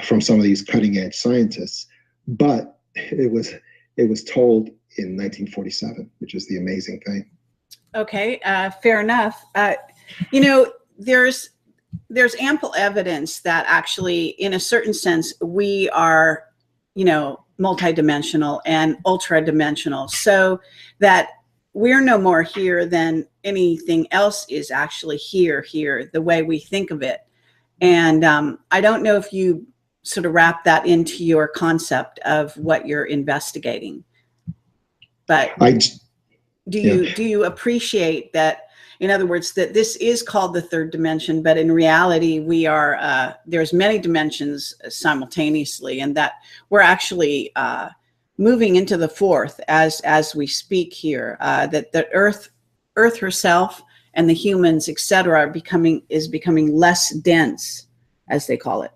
from some of these cutting-edge scientists. But it was told in 1947, which is the amazing thing. Okay, fair enough. There's ample evidence that actually, in a certain sense, we are, multidimensional and ultra-dimensional, so that we're no more here than anything else is actually here, the way we think of it. And I don't know if you sort of wrap that into your concept of what you're investigating, but do you appreciate that? In other words, that this is called the third dimension, but in reality, we are, there's many dimensions simultaneously, and that we're actually moving into the fourth as we speak here, that the Earth herself and the humans, etc., is becoming less dense, as they call it.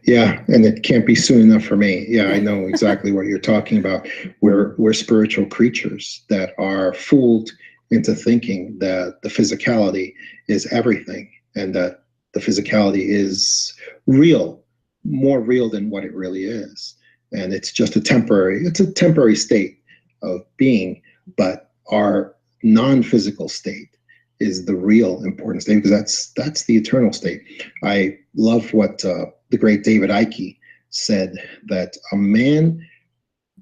Yeah, and it can't be soon enough for me. Yeah, I know exactly what you're talking about. We're spiritual creatures that are fooled into thinking that the physicality is everything, and that the physicality is real, more real than what it really is. And it's just a temporary state of being, but our non-physical state is the real important state, because that's the eternal state. I love what the great David Icke said, that a man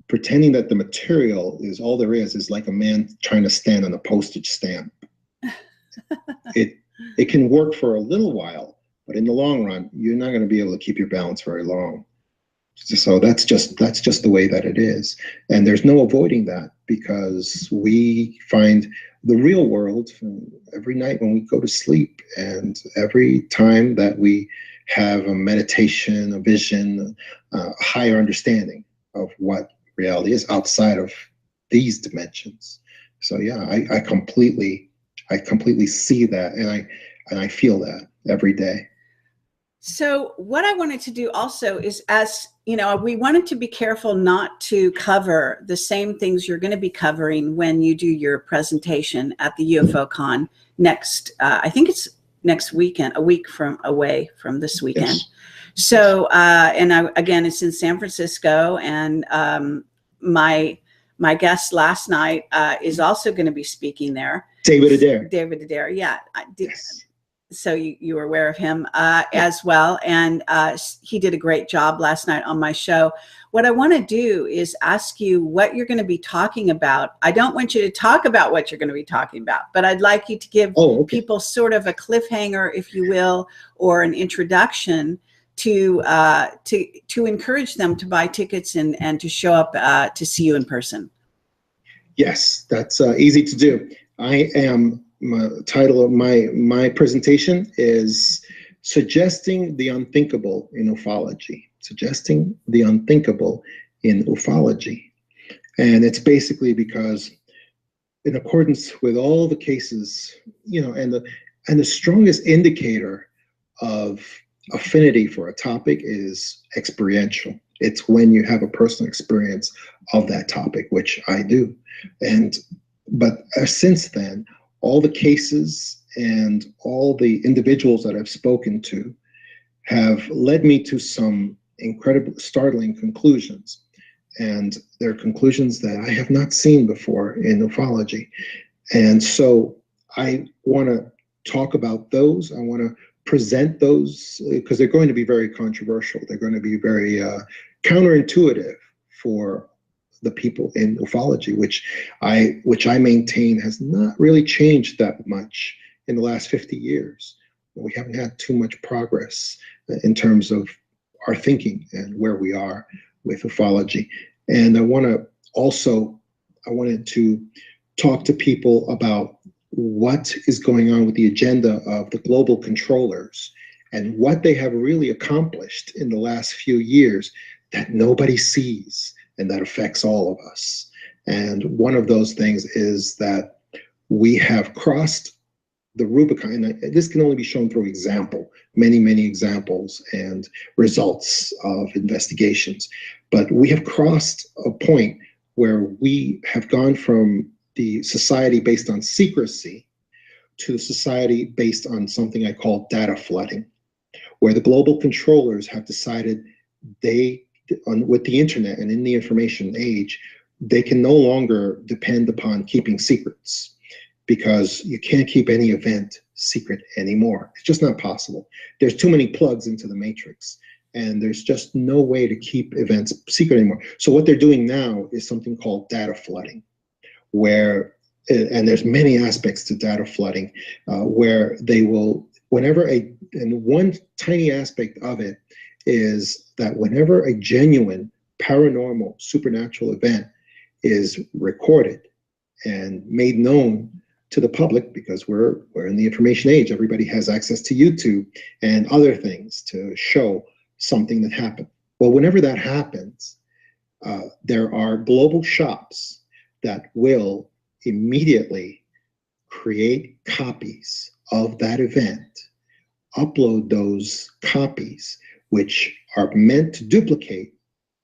pretending that the material is all there is like a man trying to stand on a postage stamp. It can work for a little while, but in the long run, you're not going to be able to keep your balance very long. So that's just the way that it is. And there's no avoiding that, because we find the real world every night when we go to sleep, and every time that we have a meditation, a vision, a higher understanding of what reality is outside of these dimensions. So yeah, I completely see that, and I feel that every day. So what I wanted to do also is, as you know, we wanted to be careful not to cover the same things you're going to be covering when you do your presentation at the UFOCon next, I think it's next weekend, a week from away from this weekend. Yes. So, again, it's in San Francisco, and my guest last night is also going to be speaking there. David Adair. David Adair, yeah. Yes. So you were aware of him as well. And he did a great job last night on my show. What I want to do is ask you what you're going to be talking about. I don't want you to talk about what you're going to be talking about, but I'd like you to give people sort of a cliffhanger, if you will, or an introduction to encourage them to buy tickets and to show up to see you in person. Yes, that's easy to do. The title of my presentation is Suggesting the Unthinkable in Ufology. Suggesting the Unthinkable in Ufology. And it's basically because, in accordance with all the cases, and the strongest indicator of affinity for a topic is experiential. It's when you have a personal experience of that topic, which I do. But since then, all the cases and all the individuals that I've spoken to have led me to some incredible, startling conclusions. And they're conclusions that I have not seen before in ufology. And so I want to talk about those. I want to present those because they're going to be very controversial. They're going to be very counterintuitive for the people in ufology, which I maintain has not really changed that much in the last 50 years. We haven't had too much progress in terms of our thinking and where we are with ufology. And I wanted to talk to people about what is going on with the agenda of the global controllers and what they have really accomplished in the last few years that nobody sees and that affects all of us. And one of those things is that we have crossed the Rubicon. And this can only be shown through many examples and results of investigations. But we have crossed a point where we have gone from the society based on secrecy to the society based on something I call data flooding, where the global controllers have decided with the internet and in the information age, they can no longer depend upon keeping secrets, because you can't keep any event secret anymore. It's just not possible. There's too many plugs into the matrix, and there's just no way to keep events secret anymore. So what they're doing now is something called data flooding, and there's many aspects to data flooding, where they will, and one tiny aspect of it is that whenever a genuine paranormal supernatural event is recorded and made known to the public, because we're in the information age, everybody has access to YouTube and other things to show something that happened. Well, whenever that happens, there are global shops that will immediately create copies of that event, upload those copies, which are meant to duplicate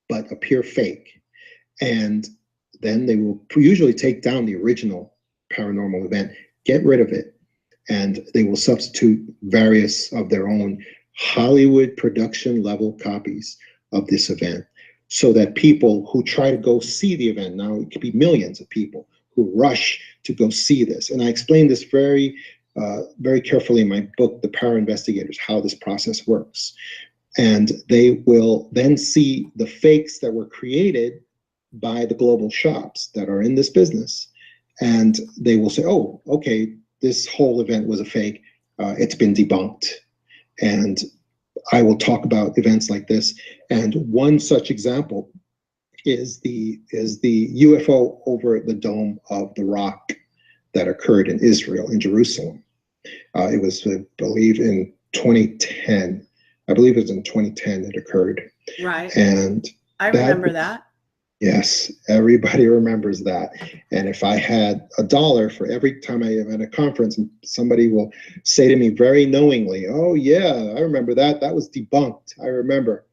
but appear fake. And then they will usually take down the original paranormal event, get rid of it, and they will substitute various of their own Hollywood production level copies of this event, so that people who try to go see the event, now it could be millions of people who rush to go see this. And I explain this very carefully in my book, The Para Investigators, how this process works. And they will then see the fakes that were created by the global shops that are in this business. And they will say, oh, okay, this whole event was a fake. It's been debunked. And I will talk about events like this. And one such example is the UFO over the Dome of the Rock that occurred in Israel, in Jerusalem. It was, I believe, in 2010. I believe it was in 2010 it occurred. Right. And I remember that. Yes, everybody remembers that. And if I had $1 for every time I am at a conference and somebody will say to me very knowingly, oh yeah, I remember that. That was debunked. I remember.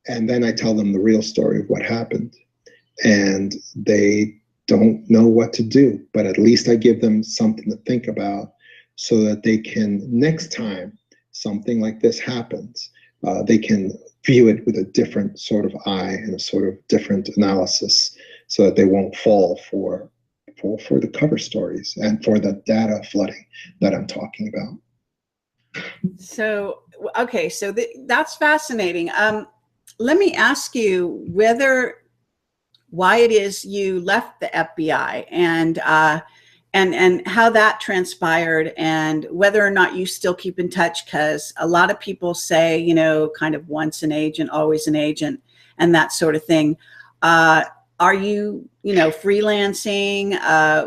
And then I tell them the real story of what happened. And they don't know what to do, but at least I give them something to think about so that they can, next time something like this happens, they can view it with a different sort of eye and a sort of different analysis so that they won't fall for the cover stories and for the data flooding that I'm talking about. So, okay, so that's fascinating. Let me ask you why it is you left the FBI and how that transpired and whether or not you still keep in touch, because a lot of people say, you know, kind of once an agent, always an agent and that sort of thing. Are you, you know, freelancing?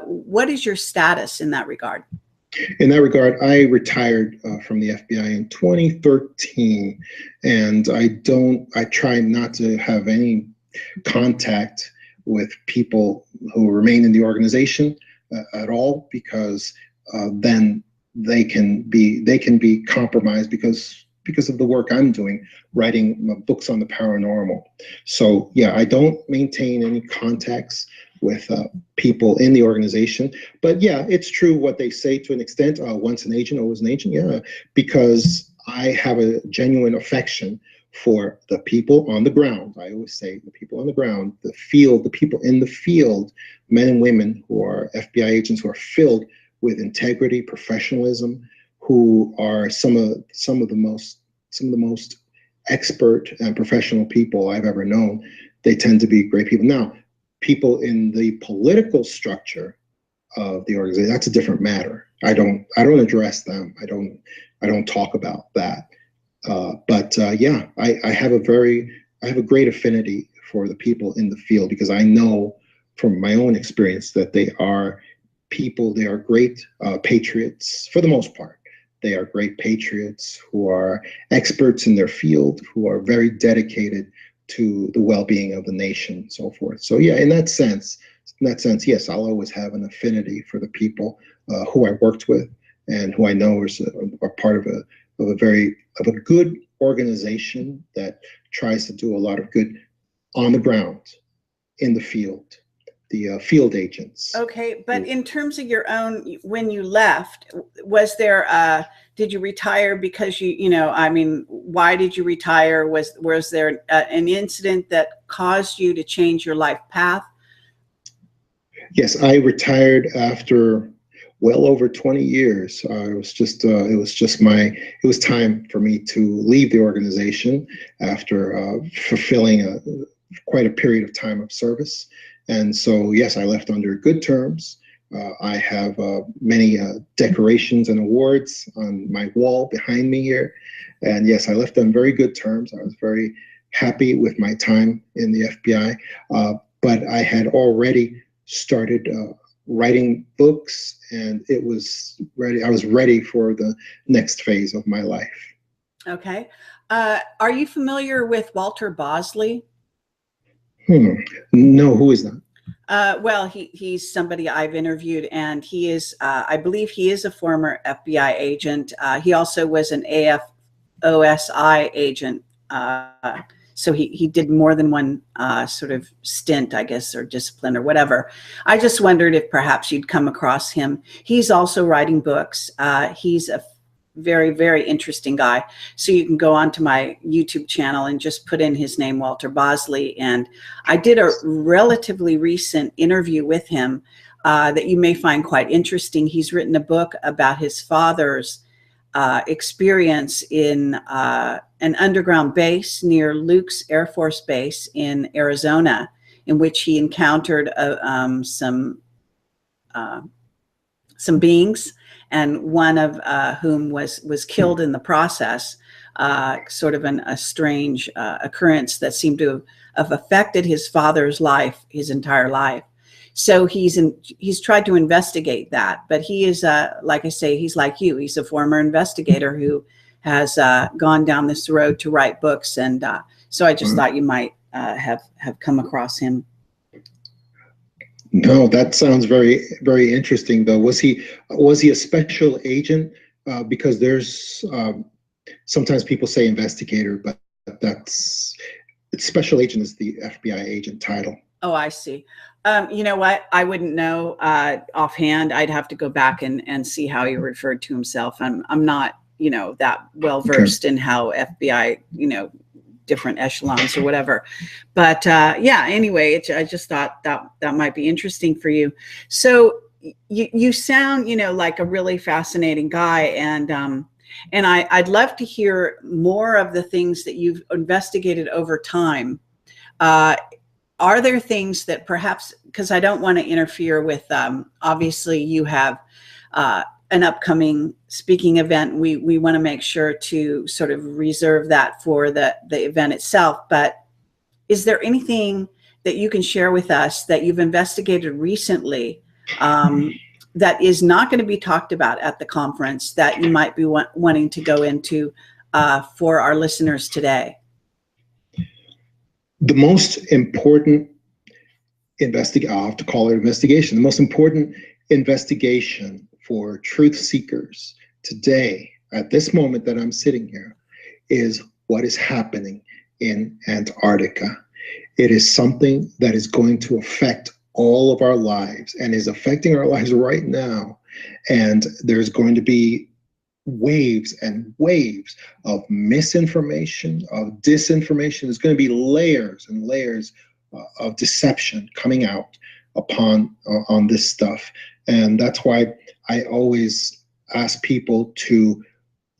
What is your status in that regard? In that regard, I retired from the FBI in 2013, and I try not to have any contact with people who remain in the organization at all, because then they can be compromised because of the work I'm doing, writing books on the paranormal. So yeah, I don't maintain any contacts with people in the organization. But yeah, it's true what they say to an extent. Once an agent, always an agent. Yeah, because I have a genuine affection for the people on the ground. I always say the people on the ground, the field, the people in the field, men and women who are FBI agents who are filled with integrity, professionalism, who are some of the most expert and professional people I've ever known. They tend to be great people. Now, people in the political structure of the organization, that's a different matter. I don't address them. I don't talk about that. But yeah, I have a great affinity for the people in the field, because I know from my own experience that they are great patriots for the most part. They are great patriots who are experts in their field, who are very dedicated to the well-being of the nation and so forth. So yeah, in that sense, yes, I'll always have an affinity for the people who I worked with and who I know are part of a good organization that tries to do a lot of good on the ground, in the field, the field agents. Okay, but in terms of your own, when you left, was there, did you retire because you know, I mean, why did you retire? Was there an incident that caused you to change your life path? Yes, I retired after well over 20 years. It was time for me to leave the organization after fulfilling quite a period of time of service. And so, yes, I left under good terms. I have many decorations and awards on my wall behind me here. And yes, I left on very good terms. I was very happy with my time in the FBI. But I had already started writing books, and I was ready for the next phase of my life. Okay. Are you familiar with Walter Bosley? No, who is that? Well, he's somebody I've interviewed, and he is, I believe he is a former FBI agent. He also was an AFOSI agent. So he did more than one sort of stint, I guess, or discipline or whatever. I just wondered if perhaps you'd come across him. He's also writing books. He's a very, very interesting guy. So you can go onto my YouTube channel and just put in his name, Walter Bosley. And I did a relatively recent interview with him that you may find quite interesting. He's written a book about his father's experience in an underground base near Luke's Air Force Base in Arizona, in which he encountered some beings, and one of whom was killed in the process. Sort of a strange occurrence that seemed to have affected his father's life, his entire life. So he's tried to investigate that, but he is, like I say, he's like you. He's a former investigator who has gone down this road to write books, and so I just thought you might have come across him. No, that sounds very, very interesting, though. Was he a special agent? Because there's sometimes people say investigator, but that's special agent is the FBI agent title. Oh, I see. You know what? I wouldn't know offhand. I'd have to go back and see how he referred to himself. I'm not, you know, that well versed in how FBI, you know, different echelons or whatever. But yeah, anyway, I just thought that might be interesting for you. So you sound, you know, like a really fascinating guy, and I'd love to hear more of the things that you've investigated over time. Are there things that perhaps, because I don't want to interfere with, obviously you have an upcoming speaking event. We want to make sure to sort of reserve that for the event itself. But is there anything that you can share with us that you've investigated recently that is not going to be talked about at the conference that you might be wanting to go into for our listeners today? The most important I'll have to call it investigation. The most important investigation for truth seekers today, at this moment that I'm sitting here, is what is happening in Antarctica. It is something that is going to affect all of our lives and is affecting our lives right now. And there's going to be waves and waves of misinformation, of disinformation. There's going to be layers and layers of deception coming out on this stuff. And that's why I always ask people to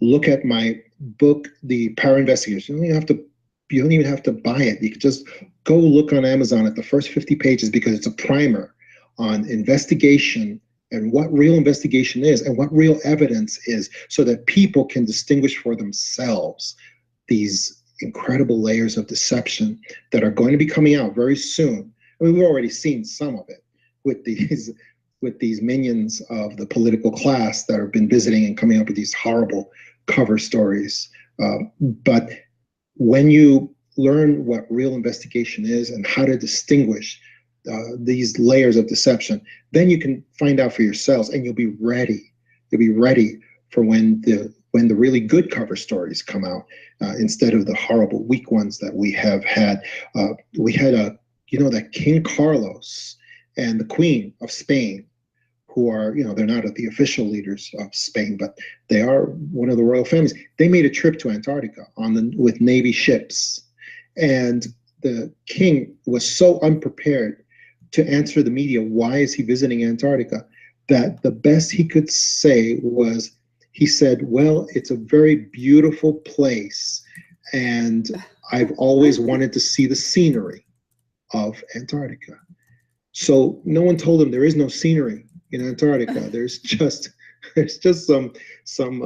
look at my book, The Power Investigation. You don't even have to buy it. You can just go look on Amazon at the first 50 pages, because it's a primer on investigation and what real investigation is and what real evidence is, so that people can distinguish for themselves these incredible layers of deception that are going to be coming out very soon. I mean, we've already seen some of it with these minions of the political class that have been visiting and coming up with these horrible cover stories. But when you learn what real investigation is and how to distinguish these layers of deception, then you can find out for yourselves, and you'll be ready. You'll be ready for when the really good cover stories come out, instead of the horrible weak ones that we have had. We had that King Carlos and the Queen of Spain, who are, they're not the official leaders of Spain, but they are one of the royal families. They made a trip to Antarctica with Navy ships, and the king was so unprepared to answer the media, why is he visiting Antarctica, that the best he could say was, he said, well, it's a very beautiful place, and I've always wanted to see the scenery of Antarctica. So no one told him there is no scenery in Antarctica. There's just some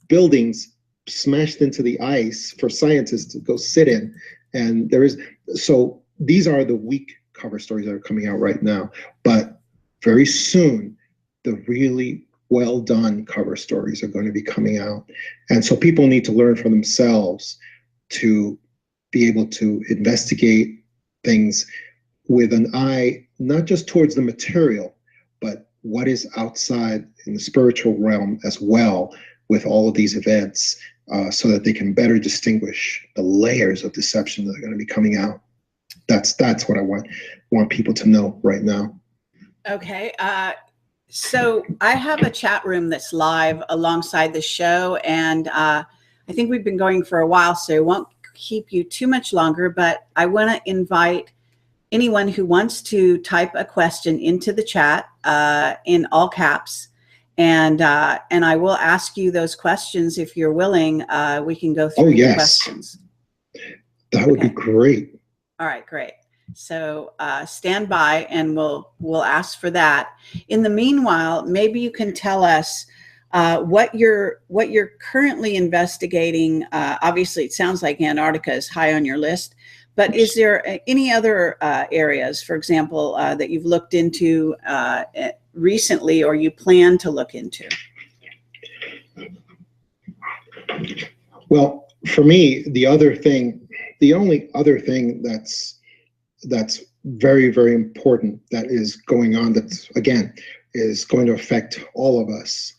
buildings smashed into the ice for scientists to go sit in, and so these are the weak cover stories that are coming out right now. But very soon, the really well done cover stories are going to be coming out, and so people need to learn for themselves to be able to investigate things with an eye not just towards the material, but what is outside in the spiritual realm as well, with all of these events, so that they can better distinguish the layers of deception that are going to be coming out. That's what I want people to know right now. Okay. So I have a chat room that's live alongside the show, and I think we've been going for a while, so I won't keep you too much longer, but I want to invite anyone who wants to type a question into the chat in all caps, and I will ask you those questions if you're willing. We can go through the questions. That would be great. All right, great. So stand by, and we'll ask for that. In the meanwhile, maybe you can tell us what you're currently investigating. Obviously, it sounds like Antarctica is high on your list, but is there any other areas, for example, that you've looked into recently, or you plan to look into? Well, for me, the only other thing that's very, very important that is going on, that's, again, is going to affect all of us,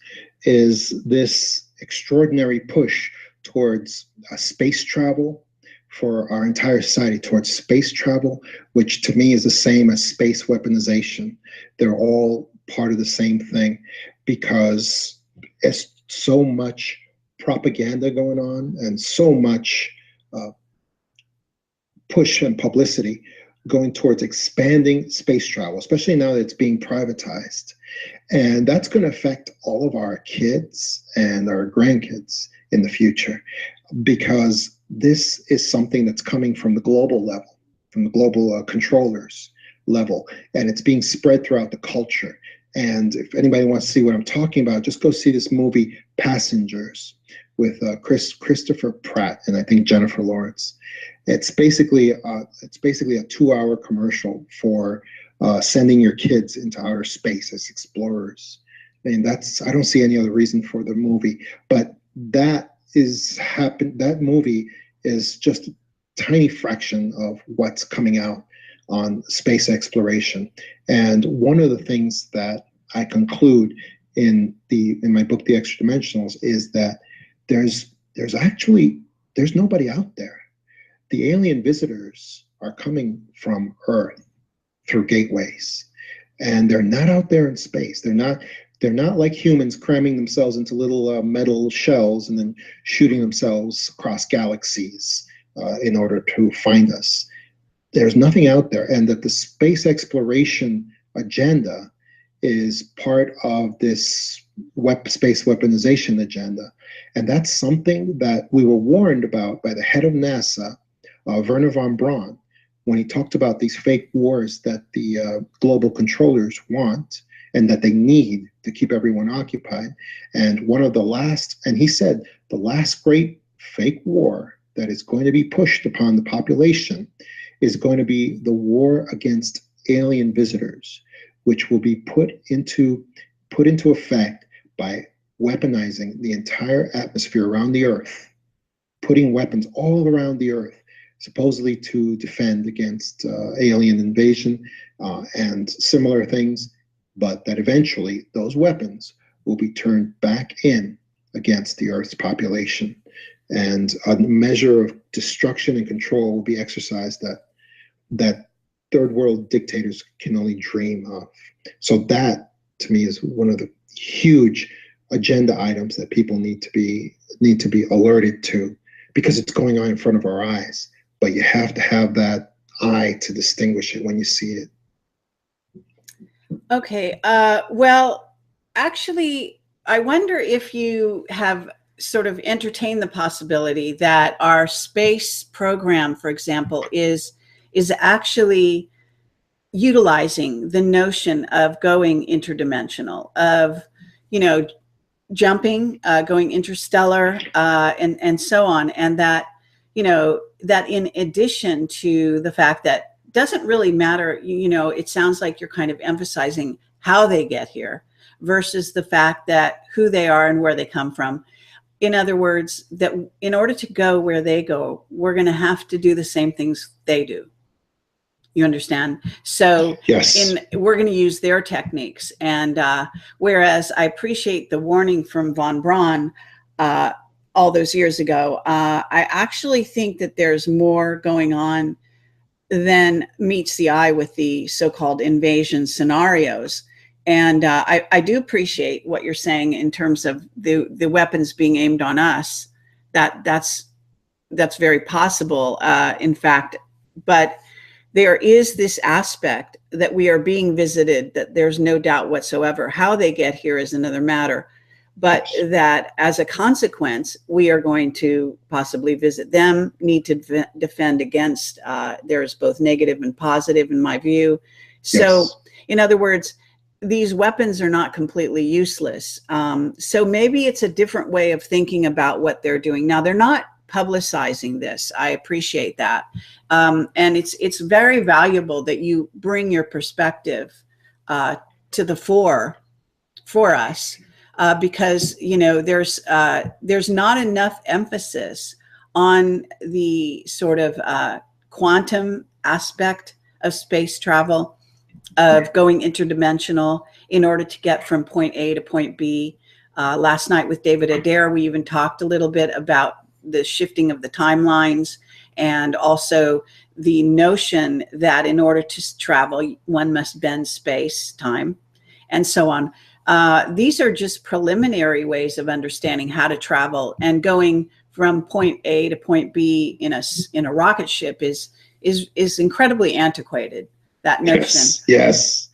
is this extraordinary push towards space travel for our entire society, towards space travel, which to me is the same as space weaponization. They're all part of the same thing, because it's so much propaganda going on and so much push and publicity going towards expanding space travel, especially now that it's being privatized. And that's going to affect all of our kids and our grandkids in the future, because this is something that's coming from the global level, from the global controllers level, and it's being spread throughout the culture. And if anybody wants to see what I'm talking about, just go see this movie Passengers with Christopher Pratt and I think Jennifer Lawrence. It's basically a 2-hour commercial for sending your kids into outer space as explorers. And I don't see any other reason for the movie, but that movie is just a tiny fraction of what's coming out on space exploration. And one of the things that I conclude in my book, The Extra Dimensionals, is that there's nobody out there. The alien visitors are coming from Earth through gateways, and they're not out there in space. They're not like humans cramming themselves into little metal shells and then shooting themselves across galaxies in order to find us. There's nothing out there, and that the space exploration agenda is part of this space weaponization agenda. And that's something that we were warned about by the head of NASA, Wernher von Braun, when he talked about these fake wars that the global controllers want and that they need to keep everyone occupied. And he said, the last great fake war that is going to be pushed upon the population is going to be the war against alien visitors, which will be put into effect by weaponizing the entire atmosphere around the Earth, putting weapons all around the Earth, supposedly to defend against alien invasion and similar things, but that eventually those weapons will be turned back in against the Earth's population. And a measure of destruction and control will be exercised that third world dictators can only dream of. So that, to me, is one of the huge agenda items that people need to be alerted to, because it's going on in front of our eyes. But you have to have that eye to distinguish it when you see it. Okay. Well, actually, I wonder if you have sort of entertained the possibility that our space program, for example, is actually utilizing the notion of going interdimensional, of, jumping, going interstellar, and so on. And that, that in addition to the fact that doesn't really matter, it sounds like you're kind of emphasizing how they get here versus the fact that who they are and where they come from. In other words, that in order to go where they go, we're going to have to do the same things they do. You understand? So yes, we're going to use their techniques. And whereas I appreciate the warning from von Braun all those years ago, I actually think that there's more going on than meets the eye with the so-called invasion scenarios. And I do appreciate what you're saying in terms of the weapons being aimed on us. That's very possible, in fact. But there is this aspect that we are being visited, that there's no doubt whatsoever. How they get here is another matter. But that as a consequence, we are going to possibly visit them, need to defend against. There's both negative and positive in my view. So in other words, these weapons are not completely useless. So maybe it's a different way of thinking about what they're doing. Now, they're not publicizing this. I appreciate that. And it's very valuable that you bring your perspective to the fore for us. Because there's not enough emphasis on the sort of quantum aspect of space travel, of going interdimensional in order to get from point A to point B. Last night with David Adair, we even talked a little bit about the shifting of the timelines, and also the notion that in order to travel, one must bend space, time, and so on. These are just preliminary ways of understanding how to travel, and going from point A to point B in a rocket ship is incredibly antiquated, that notion. Yes.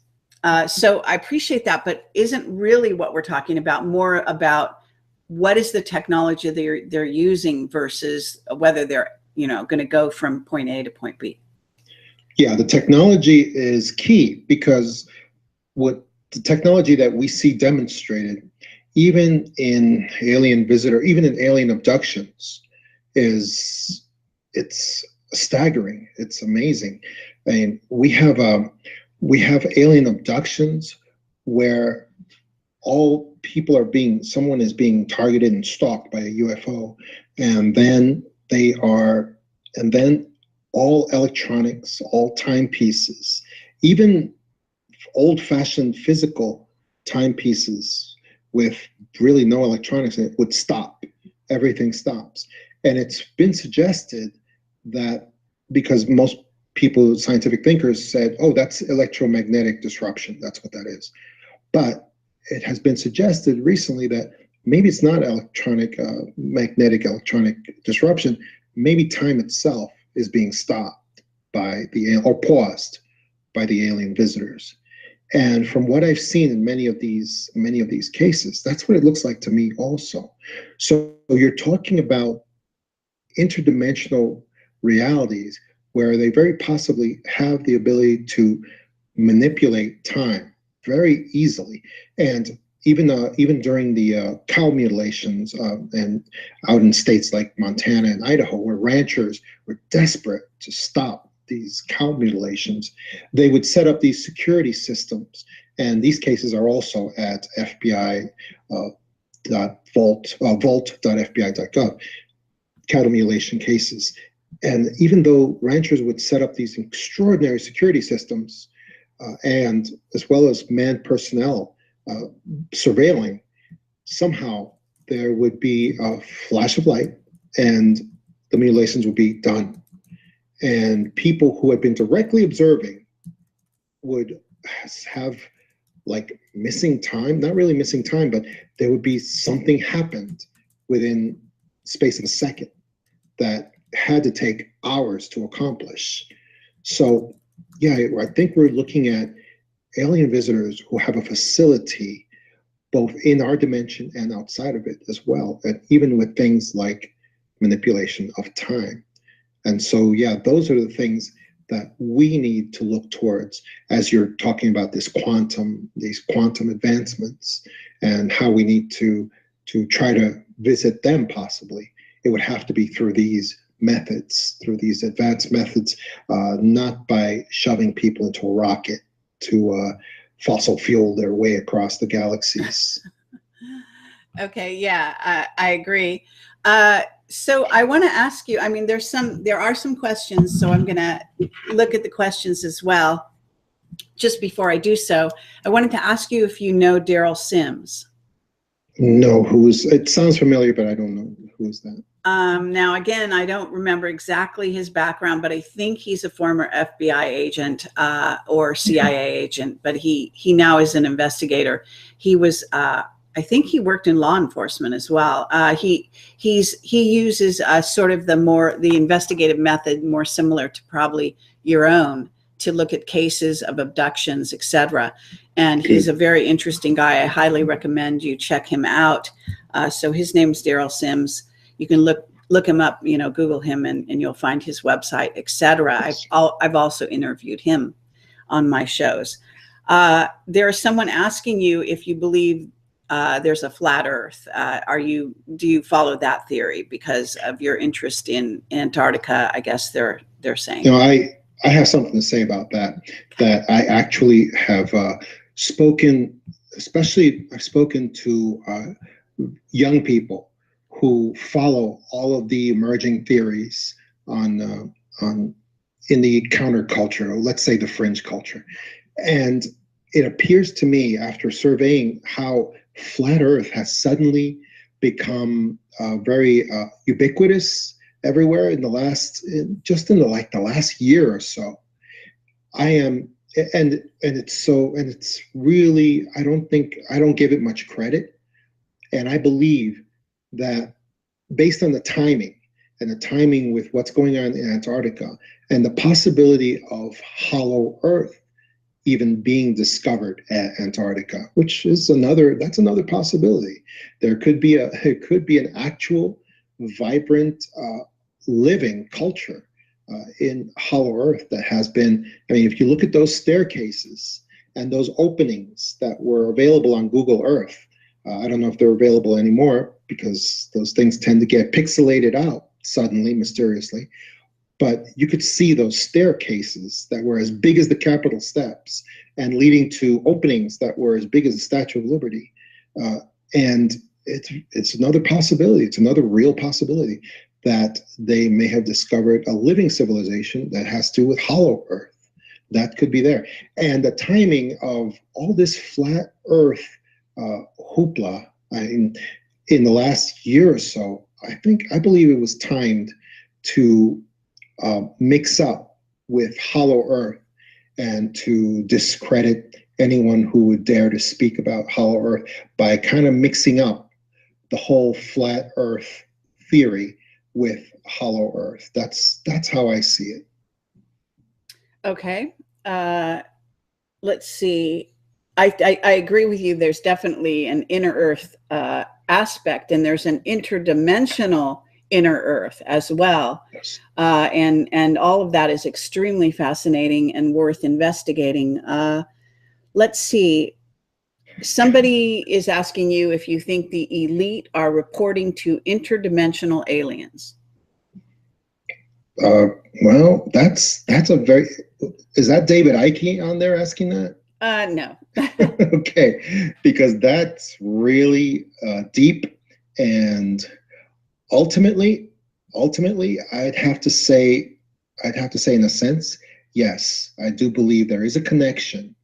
So I appreciate that, but isn't really what we're talking about more about what is the technology they're using versus whether they're going to go from point A to point B? Yeah, the technology is key, because what the technology that we see demonstrated, even in alien visitor, even in alien abductions, it's staggering. It's amazing. I mean, we have alien abductions where someone is being targeted and stalked by a UFO, and then all electronics, all timepieces, even old-fashioned physical timepieces with really no electronics in it would stop. Everything stops. And it's been suggested that, because most people, scientific thinkers, said, oh, that's electromagnetic disruption. That's what that is. But it has been suggested recently that maybe it's not magnetic electronic disruption. Maybe time itself is being stopped or paused by the alien visitors. And from what I've seen in many of these cases, that's what it looks like to me also. So you're talking about interdimensional realities where they very possibly have the ability to manipulate time very easily. And even during the cow mutilations and out in states like Montana and Idaho, where ranchers were desperate to stop these cow mutilations, they would set up these security systems. And these cases are also at vault.fbi.gov, cattle mutilation cases. And even though ranchers would set up these extraordinary security systems, and as well as manned personnel surveilling, somehow there would be a flash of light and the mutilations would be done. And people who had been directly observing would have like missing time, not really missing time, but there would be something happened within space of a second that had to take hours to accomplish. So yeah, I think we're looking at alien visitors who have a facility both in our dimension and outside of it as well, and even with things like manipulation of time. And so, yeah, those are the things that we need to look towards as you're talking about these quantum advancements and how we need to try to visit them possibly. It would have to be through these methods, through these advanced methods, not by shoving people into a rocket to fossil fuel their way across the galaxies. Okay, yeah, I agree. So I want to ask you, I mean, there are some questions, so I'm going to look at the questions as well. Just before I do so, I wanted to ask you if you know Daryl Sims. No, it sounds familiar, but I don't know who is that. Now, again, I don't remember exactly his background, but I think he's a former FBI agent or CIA agent, but he now is an investigator. He was, I think he worked in law enforcement as well. He uses sort of the investigative method, more similar to probably your own, to look at cases of abductions, etc. And he's a very interesting guy. I highly recommend you check him out. So his name's Daryl Sims. You can look him up, Google him, and you'll find his website, etc. I've also interviewed him on my shows. There is someone asking you if you believe there's a flat Earth. Do you follow that theory because of your interest in Antarctica? I guess they're saying. No, I have something to say about that. That I actually have spoken. Especially, I've spoken to young people who follow all of the emerging theories on in the counterculture, or let's say the fringe culture. And it appears to me, after surveying how flat Earth has suddenly become very ubiquitous everywhere in the last, just in the last year or so, I am, and it's really, I don't give it much credit, and I believe that based on the timing with what's going on in Antarctica and the possibility of hollow Earth even being discovered at Antarctica, which is another possibility. It could be an actual vibrant living culture in hollow Earth that has been, I mean, if you look at those staircases and those openings that were available on Google Earth, I don't know if they're available anymore because those things tend to get pixelated out suddenly, mysteriously. But you could see those staircases that were as big as the Capitol steps and leading to openings that were as big as the Statue of Liberty. And it's another possibility. It's another real possibility that they may have discovered a living civilization that has to do with hollow Earth. That could be there. And the timing of all this flat Earth hoopla in the last year or so, I believe it was timed to mix up with hollow Earth and to discredit anyone who would dare to speak about hollow Earth by kind of mixing up the whole flat Earth theory with hollow Earth. That's how I see it. Okay. Let's see. I agree with you. There's definitely an inner Earth aspect, and there's an interdimensional inner Earth as well. Yes. And all of that is extremely fascinating and worth investigating. Let's see. Somebody is asking you if you think the elite are reporting to interdimensional aliens. Well, that's a very, is that David Icke on there asking that? No. Okay, because that's really deep, and ultimately, I'd have to say in a sense, yes, I do believe there is a connection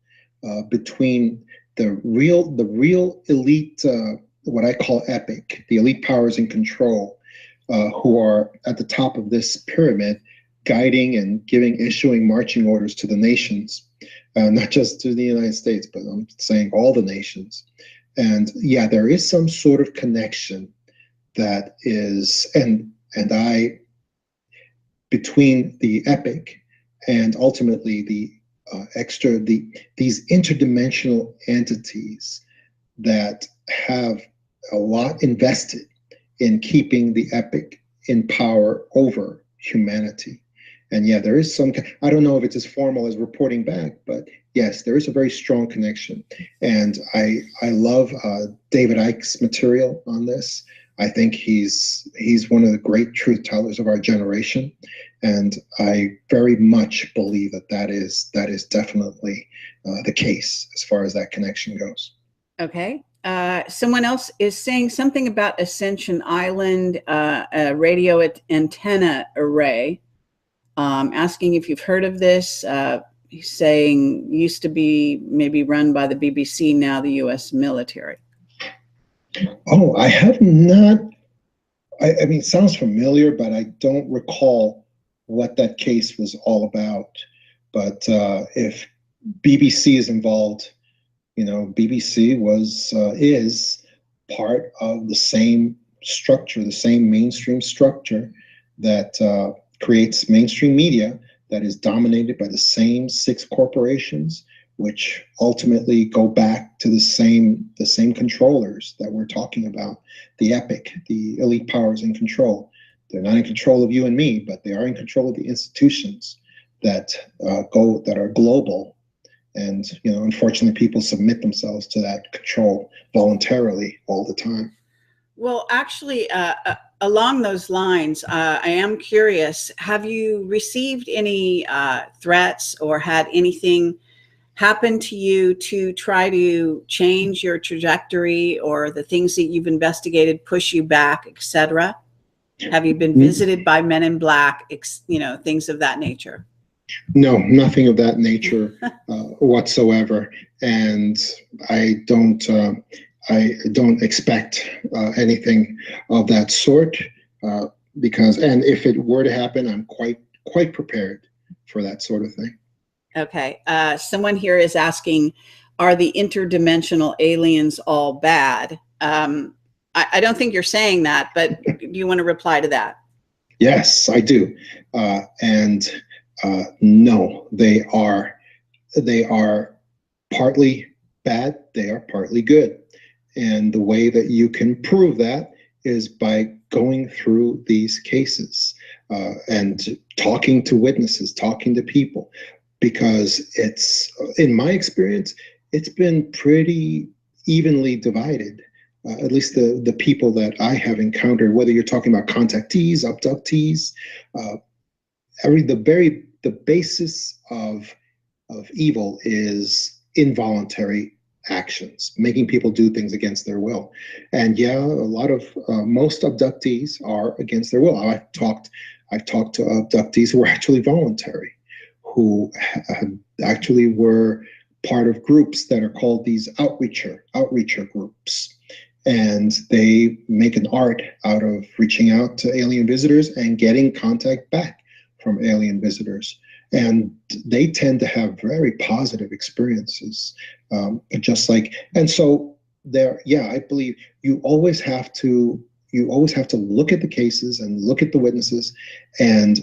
between the real elite, what I call epic, the elite powers in control, who are at the top of this pyramid, guiding and issuing marching orders to the nations, not just to the United States, but I'm saying all the nations. And yeah, there is some sort of connection that is, and between the epic and ultimately the these interdimensional entities that have a lot invested in keeping the epic in power over humanity. And yeah, there is some, I don't know if it's as formal as reporting back, but yes, there is a very strong connection. And I love David Icke's material on this. I think he's one of the great truth tellers of our generation. And I very much believe that is definitely the case as far as that connection goes. Okay. Someone else is saying something about Ascension Island, a radio antenna array, asking if you've heard of this. He's saying used to be maybe run by the BBC, now the US military. Oh, I have not. I mean, it sounds familiar, but I don't recall what that case was all about. But if BBC is involved, you know, BBC is part of the same structure, the same mainstream structure that creates mainstream media that is dominated by the same 6 corporations, which ultimately go back to the same controllers that we're talking about, the epic, the elite powers in control. They're not in control of you and me, but they are in control of the institutions that are global. And, you know, unfortunately, people submit themselves to that control voluntarily all the time. Well, actually, along those lines, I am curious, have you received any threats or had anything happen to you to try to change your trajectory, or the things that you've investigated push you back, etc.? Have you been visited by men in black, you know, things of that nature? No, nothing of that nature whatsoever, and I don't expect anything of that sort because, and if it were to happen, I'm quite prepared for that sort of thing. Okay. Someone here is asking, are the interdimensional aliens all bad? I don't think you're saying that, but do you want to reply to that? Yes, I do. And no, they are partly bad, they are partly good. And the way that you can prove that is by going through these cases and talking to witnesses, talking to people, because it's, in my experience, it's been pretty evenly divided. At least the people that I have encountered, whether you're talking about contactees, abductees, the basis of evil is involuntary actions, making people do things against their will. And yeah, a lot of most abductees are against their will. I've talked to abductees who are actually voluntary, who actually were part of groups that are called these outreacher groups. And they make an art out of reaching out to alien visitors and getting contact back from alien visitors. And they tend to have very positive experiences, and so there, yeah, I believe you always have to look at the cases and look at the witnesses. And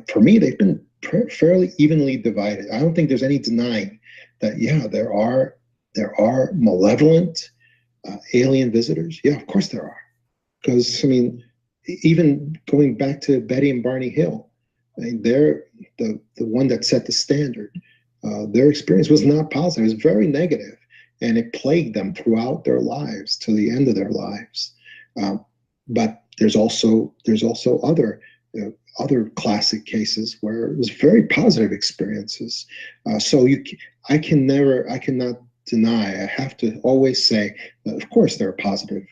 for me, they've been fairly evenly divided. I don't think there's any denying that, yeah, there are malevolent alien visitors. Yeah, of course there are. Because, I mean, even going back to Betty and Barney Hill, I mean, they're the one that set the standard. Their experience was not positive. It was very negative, and it plagued them throughout their lives to the end of their lives. But there's also other classic cases where it was very positive experiences. I cannot deny. I have to always say that, of course, there are positive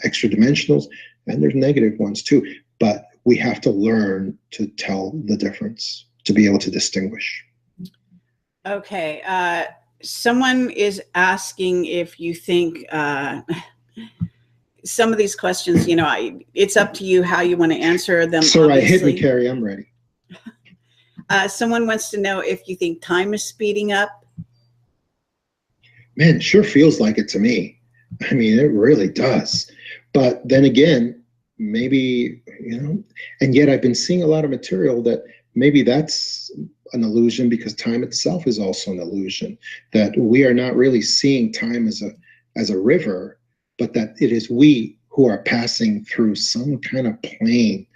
extra dimensionals, and there's negative ones too. But we have to learn to tell the difference, to be able to distinguish. Okay. Someone is asking if you think some of these questions, it's up to you how you want to answer them. So hit me, Carrie. I'm ready. Someone wants to know if you think time is speeding up. Man, it sure feels like it to me. I mean, it really does. But then again, maybe, and yet I've been seeing a lot of material that maybe that's an illusion, because time itself is also an illusion, that we are not really seeing time as a river, but that it is we who are passing through some kind of plane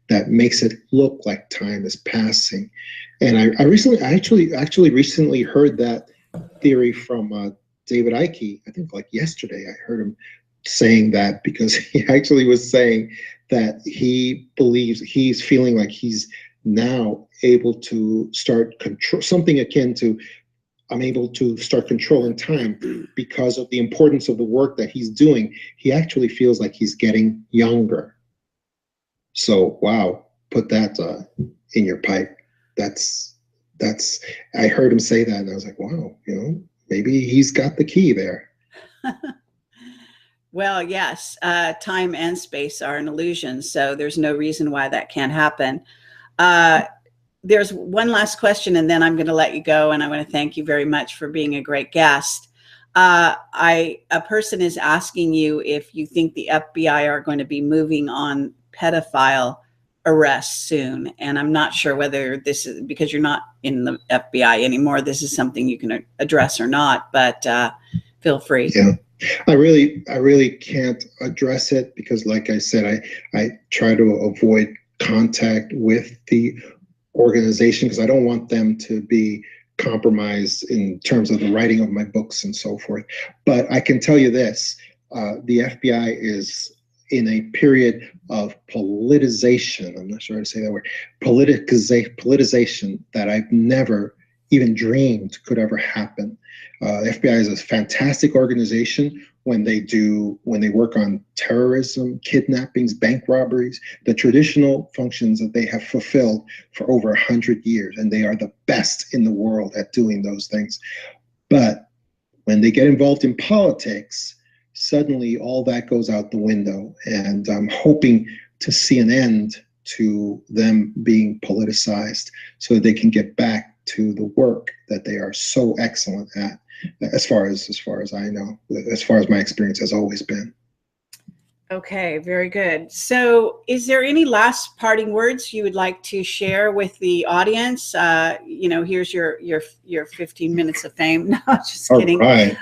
that makes it look like time is passing. And I actually recently heard that theory from David Icke. I think like yesterday I heard him saying that, because he actually was saying that he believes, he's feeling like he's now able to start control, something akin to, I'm able to start controlling time because of the importance of the work that he's doing. He actually feels like he's getting younger. So, wow, put that in your pipe. That's, I heard him say that and I was like, wow, maybe he's got the key there. Well, yes, time and space are an illusion, so there's no reason why that can't happen. There's one last question, and then I'm going to let you go, and I want to thank you very much for being a great guest. A person is asking you if you think the FBI are going to be moving on pedophile arrests soon, and I'm not sure whether this is, because you're not in the FBI anymore, this is something you can address or not, but feel free. Yeah. I really can't address it because, like I said, I try to avoid contact with the organization because I don't want them to be compromised in terms of the writing of my books and so forth. But I can tell you this, the FBI is in a period of politicization. I'm not sure how to say that word. Politicization that I've never even dreamed could ever happen. The FBI is a fantastic organization when they work on terrorism, kidnappings, bank robberies, the traditional functions that they have fulfilled for over 100 years, and they are the best in the world at doing those things. But when they get involved in politics, suddenly all that goes out the window, and I'm hoping to see an end to them being politicized so that they can get back to the work that they are so excellent at, as far as I know, as far as my experience has always been. Okay, very good. So is there any last parting words you would like to share with the audience? Here's your 15 minutes of fame. No, just kidding. Right.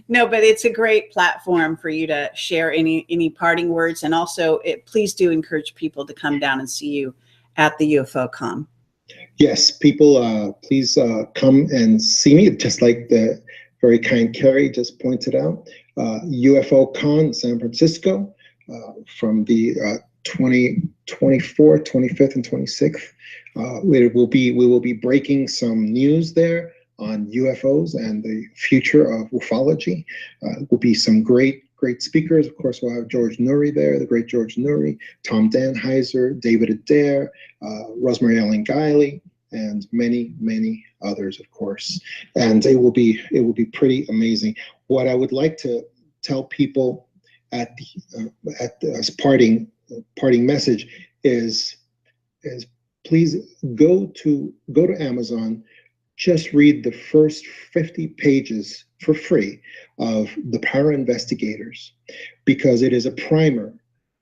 No, but it's a great platform for you to share any parting words. And also, please do encourage people to come down and see you at the UFOCON. Yes, people, please come and see me, just like the very kind Carrie just pointed out. UFOCon San Francisco from the 24th, 25th, and 26th. We will be breaking some news there on UFOs and the future of ufology. Will be some great speakers. Of course, we'll have George Noory there, the great George Noory, Tom Danheiser, David Adair, Rosemary Ellen Guiley, and many, many others, of course. And it will be pretty amazing. What I would like to tell people as parting message is please go to Amazon. Just read the first 50 pages for free of The Para Investigators, because it is a primer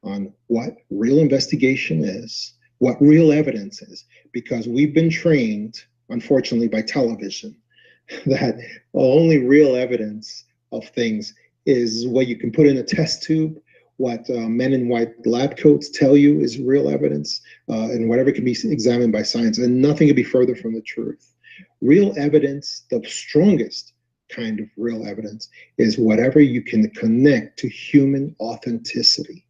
on what real investigation is, what real evidence is, because we've been trained, unfortunately, by television, that only real evidence of things is what you can put in a test tube, what men in white lab coats tell you is real evidence, and whatever can be examined by science, and nothing could be further from the truth. Real evidence, the strongest kind of real evidence, is whatever you can connect to human authenticity.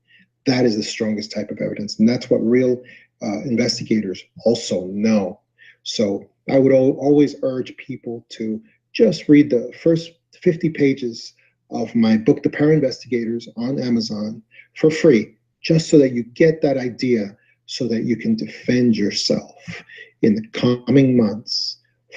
That is the strongest type of evidence, and that's what real investigators also know. So I would always urge people to just read the first 50 pages of my book, The Para Investigators, on Amazon for free, just so that you get that idea, so that you can defend yourself in the coming months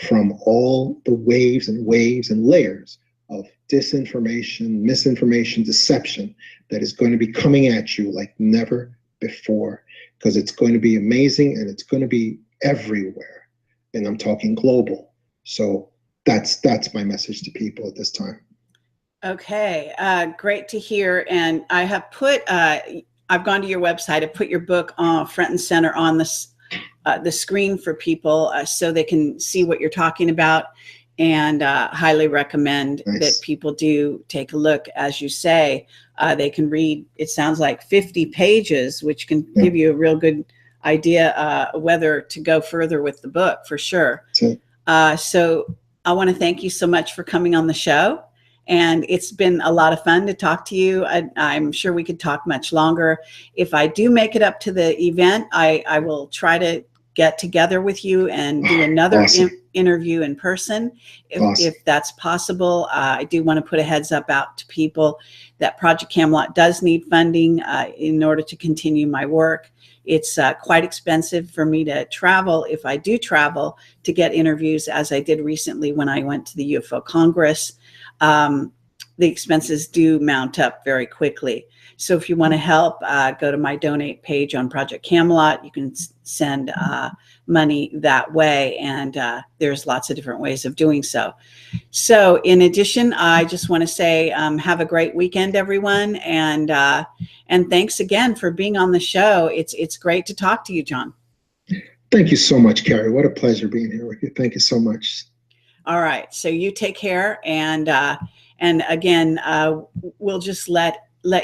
from all the waves and layers of disinformation, misinformation, deception that is going to be coming at you like never before, because it's going to be amazing and it's going to be everywhere. And I'm talking global. So that's my message to people at this time. Okay, great to hear. And I have I've gone to your website. I put your book front and center on the screen for people so they can see what you're talking about, and highly recommend that people do take a look. As you say, they can read, it sounds like 50 pages, which can give you a real good idea whether to go further with the book, for sure. So I want to thank you so much for coming on the show. And it's been a lot of fun to talk to you. I'm sure we could talk much longer. If I do make it up to the event, I will try to get together with you and do another interview in person, if that's possible. I do want to put a heads up out to people that Project Camelot does need funding in order to continue my work. It's quite expensive for me to travel, if I do travel, to get interviews, as I did recently when I went to the UFO Congress. The expenses do mount up very quickly. So if you want to help, go to my donate page on Project Camelot. You can send money that way, and there's lots of different ways of doing so. So in addition, I just want to say have a great weekend, everyone, and thanks again for being on the show. It's great to talk to you, John. Thank you so much, Carrie. What a pleasure being here with you. Thank you so much. All right, so you take care, and again, we'll just let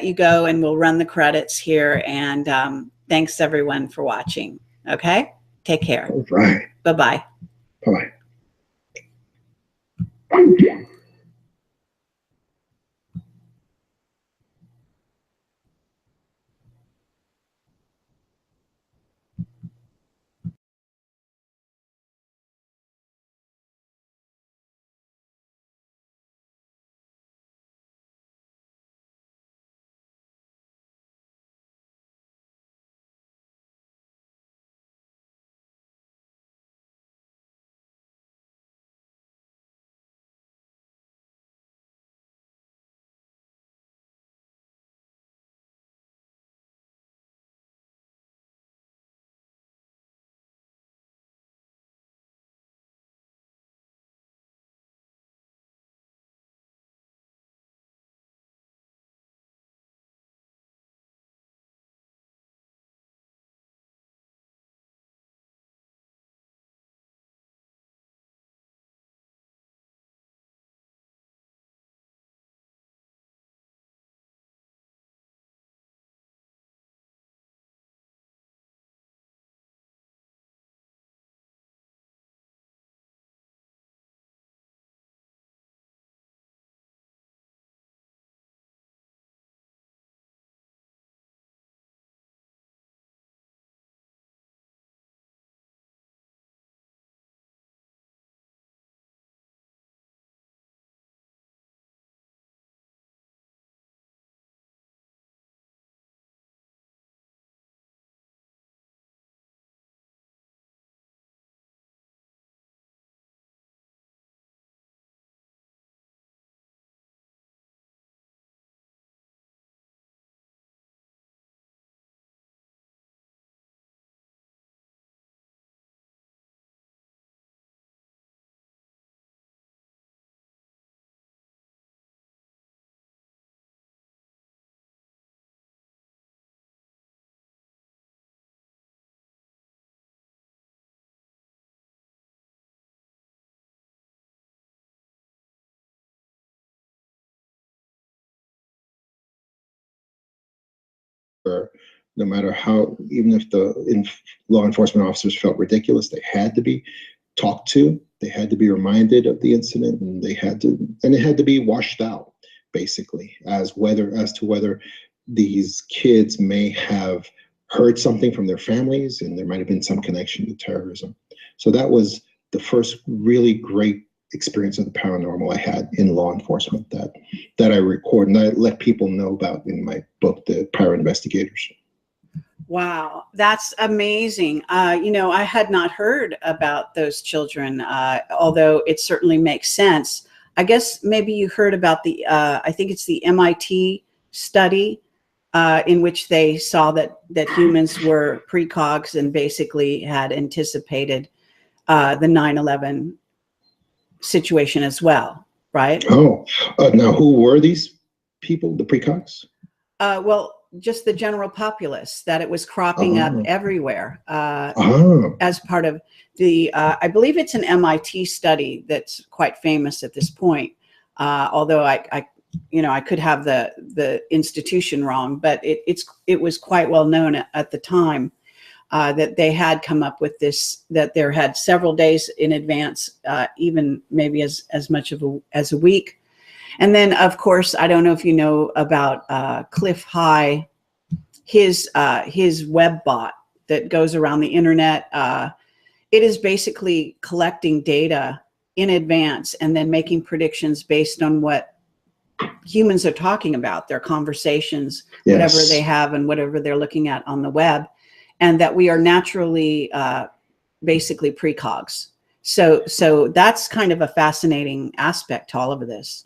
you go, and we'll run the credits here. And thanks everyone for watching. Okay, take care. All right. Bye-bye. Bye-bye. where no matter how, even if law enforcement officers felt ridiculous, they had to be talked to, they had to be reminded of the incident, and it had to be washed out, basically, as to whether these kids may have heard something from their families, and there might have been some connection to terrorism. So that was the first really great experience of the paranormal I had in law enforcement that I record and I let people know about in my book, The Para Investigators. Wow, that's amazing. I had not heard about those children, although it certainly makes sense. I guess maybe you heard about I think it's the MIT study in which they saw that humans were precogs and basically had anticipated the 9/11 situation as well, right? Oh, now who were these people, the precogs? Well, just the general populace, that it was cropping up everywhere as part of the, I believe it's an MIT study that's quite famous at this point. Although I could have the institution wrong, but it was quite well known at the time that they had come up with this, that there had several days in advance, even maybe as much as a week. And then, of course, I don't know if you know about Cliff High, his web bot that goes around the internet. It is basically collecting data in advance and then making predictions based on what humans are talking about, their conversations, yes, whatever they have and whatever they're looking at on the web, and that we are naturally basically precogs. So that's kind of a fascinating aspect to all of this.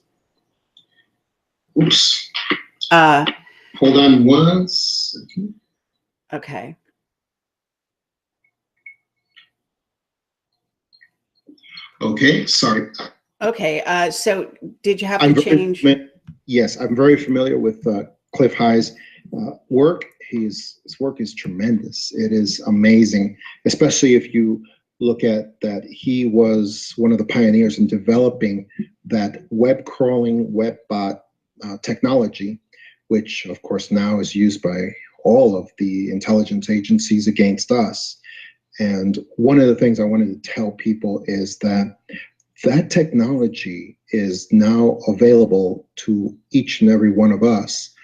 Oops. Hold on one second. Okay. Okay, sorry. Okay, so did you have to change? Yes, I'm very familiar with Cliff High's work. His work is tremendous. It is amazing, especially if you look at that he was one of the pioneers in developing that web crawling web bot technology, which of course now is used by all of the intelligence agencies against us. And one of the things I wanted to tell people is that that technology is now available to each and every one of us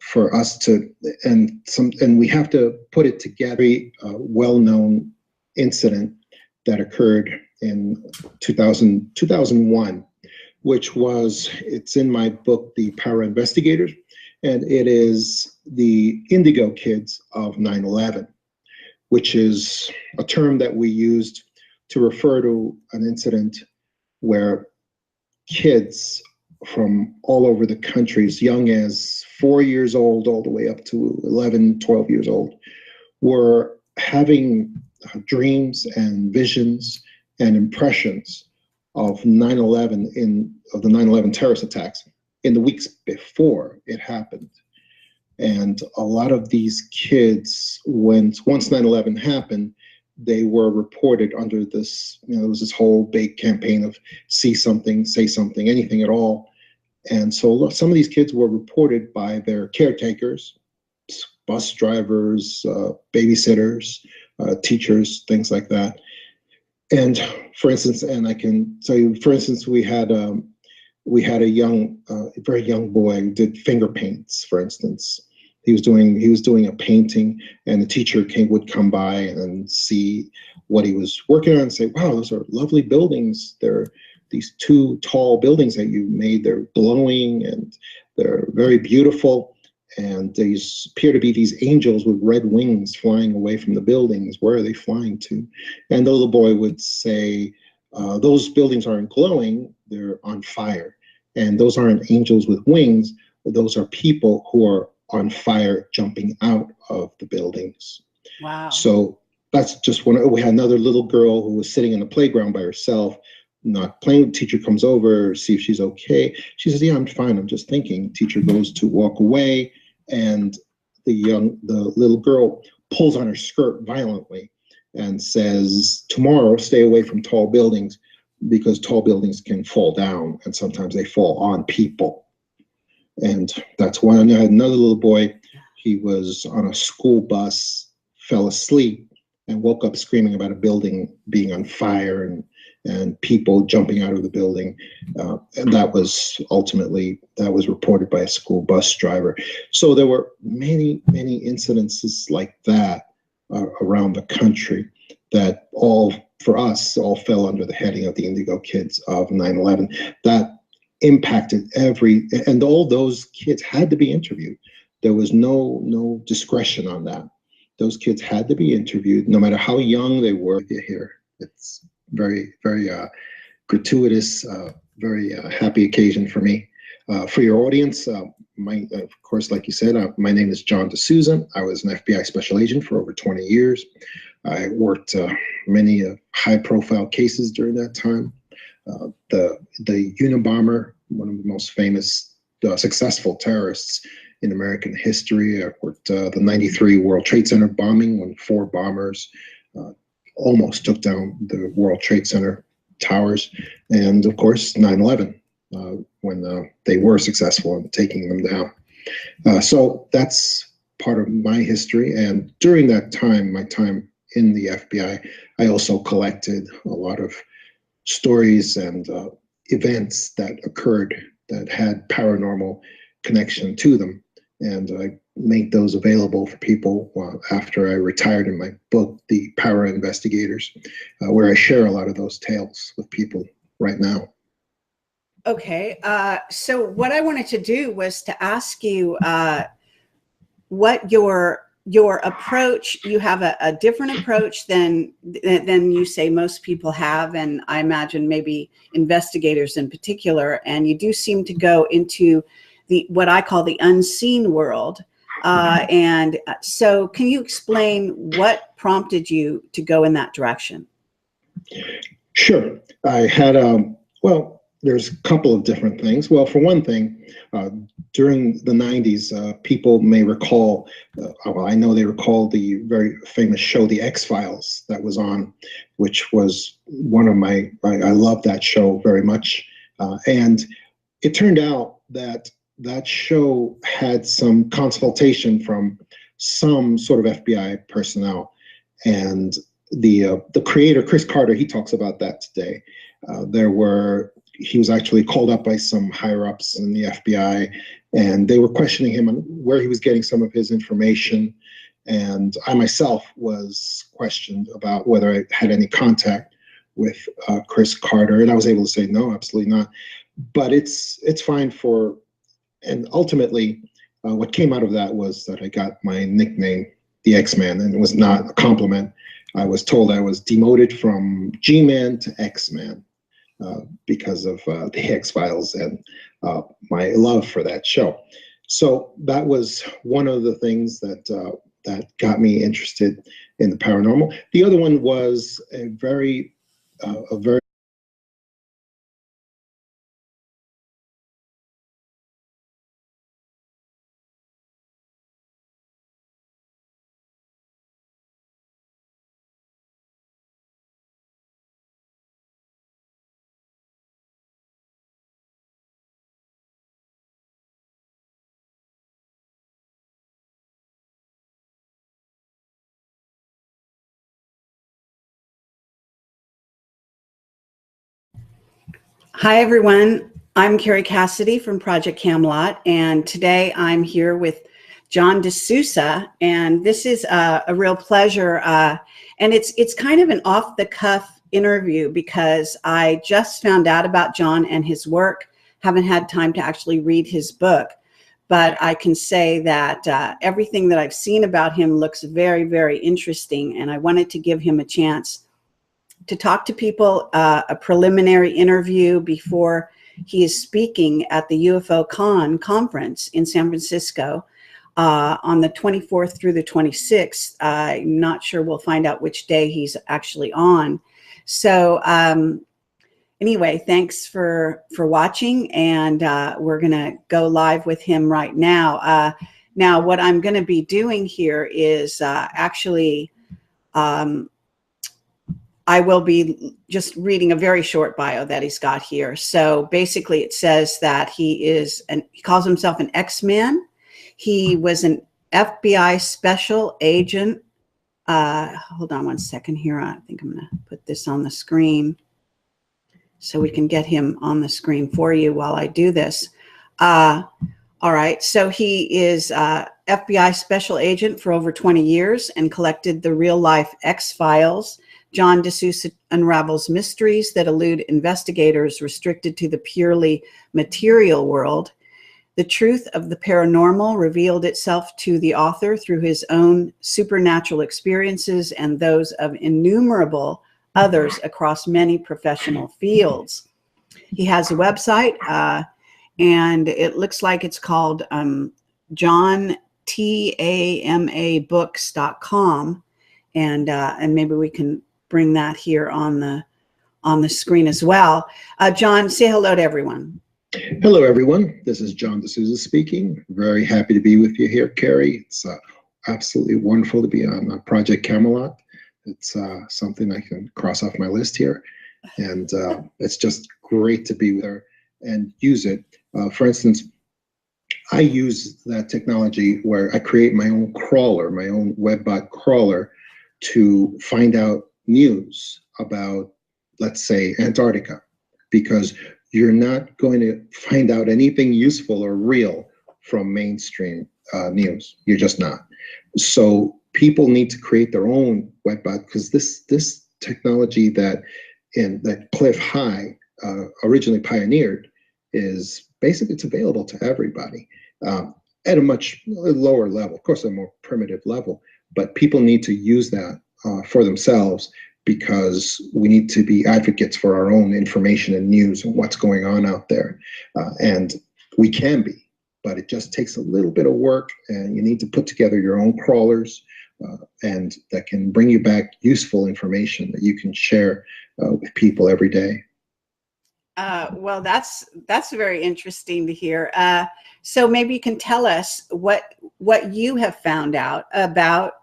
for us to, and we have to put it together. A well-known incident that occurred in 2001, which was, it's in my book, The Para Investigators, and it is the Indigo Kids of 9/11, which is a term that we used to refer to an incident where kids from all over the country, as young as 4 years old all the way up to 11, 12 years old, were having dreams and visions and impressions of 9/11 of the 9/11 terrorist attacks in the weeks before it happened. And a lot of these kids, once 9/11 happened, they were reported under this, there was this whole big campaign of see something, say something, anything at all. And so some of these kids were reported by their caretakers, bus drivers, babysitters, teachers, things like that. And for instance, and I can tell you, for instance, we had a very young boy who did finger paints, for instance. He was doing a painting, and the teacher would come by and see what he was working on and say, wow, those are lovely buildings. They're these two tall buildings that you made. They're glowing and they're very beautiful. And these appear to be these angels with red wings flying away from the buildings. Where are they flying to? And the little boy would say, those buildings aren't glowing, they're on fire. And those aren't angels with wings, those are people who are on fire jumping out of the buildings. Wow. So that's just one. We had another little girl who was sitting in the playground by herself, not playing. Teacher comes over, see if she's okay. She says, yeah, I'm fine, I'm just thinking. Teacher goes to walk away, and the little girl pulls on her skirt violently and says, tomorrow stay away from tall buildings, because tall buildings can fall down, and sometimes they fall on people. And that's one. I had another little boy. he was on a school bus, fell asleep, and woke up screaming about a building being on fire and people jumping out of the building. And that was reported by a school bus driver. So there were many, many incidences like that around the country that all fell under the heading of the Indigo Kids of 9/11. That impacted and all those kids had to be interviewed. There was no discretion on that. Those kids had to be interviewed, no matter how young they were. Here, it's very, very gratuitous, very happy occasion for me. For your audience, of course, like you said, my name is John Desouza. I was an FBI special agent for over 20 years. I worked many high-profile cases during that time. The Unabomber, one of the most famous, successful terrorists in American history. I worked the '93 World Trade Center bombing, when 4 bombers almost took down the World Trade Center towers, and of course 9/11, when they were successful in taking them down. So that's part of my history. And during that time, my time in the FBI, I also collected a lot of stories and events that occurred that had paranormal connection to them. And I made those available for people after I retired in my book, The Para Investigators, where I share a lot of those tales with people right now. Okay, so what I wanted to do was to ask you what your approach. You have a different approach than you say most people have, and I imagine maybe investigators in particular. And you do seem to go into what I call the unseen world. And so can you explain what prompted you to go in that direction? Sure. I had, there's a couple of different things. Well, for one thing, during the 90s, people may recall, I know they recall the very famous show, The X-Files, that was on, which was one of I love that show very much. And it turned out that show had some consultation from some sort of FBI personnel. And the creator, Chris Carter, he talks about that today. He was actually called up by some higher ups in the FBI, and they were questioning him on where he was getting some of his information. And I myself was questioned about whether I had any contact with Chris Carter, and I was able to say no, absolutely not. But it's fine and ultimately, what came out of that was that I got my nickname, the X-Man, and it was not a compliment. I was told I was demoted from G-Man to X-Man because of the X-Files and my love for that show. So that was one of the things that got me interested in the paranormal. The other one was a very Hi, everyone. I'm Carrie Cassidy from Project Camelot, and today I'm here with John Desouza, and this is a real pleasure. And it's kind of an off-the-cuff interview because I just found out about John and his work. Haven't had time to actually read his book, but I can say that everything that I've seen about him looks very, very interesting, and I wanted to give him a chance to talk to people, a preliminary interview before he is speaking at the UFOCON conference in San Francisco on the 24th through the 26th. I'm not sure, we'll find out which day he's actually on. So anyway, thanks for watching, and we're gonna go live with him right now. Now, what I'm gonna be doing here is actually, I will be just reading a very short bio that he's got here. So basically it says that he calls himself an X-Man. He was an FBI special agent. Hold on one second here. I think I'm going to put this on the screen so we can get him on the screen for you while I do this. All right, so he is FBI special agent for over 20 years and collected the real-life X-Files. John Desouza unravels mysteries that elude investigators restricted to the purely material world. The truth of the paranormal revealed itself to the author through his own supernatural experiences and those of innumerable others across many professional fields. He has a website, and it looks like it's called johntamabooks.com, and maybe we can bring that here on the screen as well. John, say hello to everyone. Hello, everyone. This is John Desouza speaking. Very happy to be with you here, Carrie. It's absolutely wonderful to be on Project Camelot. It's something I can cross off my list here, and it's just great to be with her and use it. For instance, I use that technology where I create my own crawler, my own webbot crawler, to find out news about, let's say, Antarctica, because you're not going to find out anything useful or real from mainstream news. You're just not. So people need to create their own webbot, because this technology that Cliff High originally pioneered is basically, it's available to everybody at a much lower level, of course, a more primitive level, but people need to use that for themselves, because we need to be advocates for our own information and news and what's going on out there. And we can be, but it just takes a little bit of work, and you need to put together your own crawlers and that can bring you back useful information that you can share with people every day. Well, that's very interesting to hear. So maybe you can tell us what you have found out about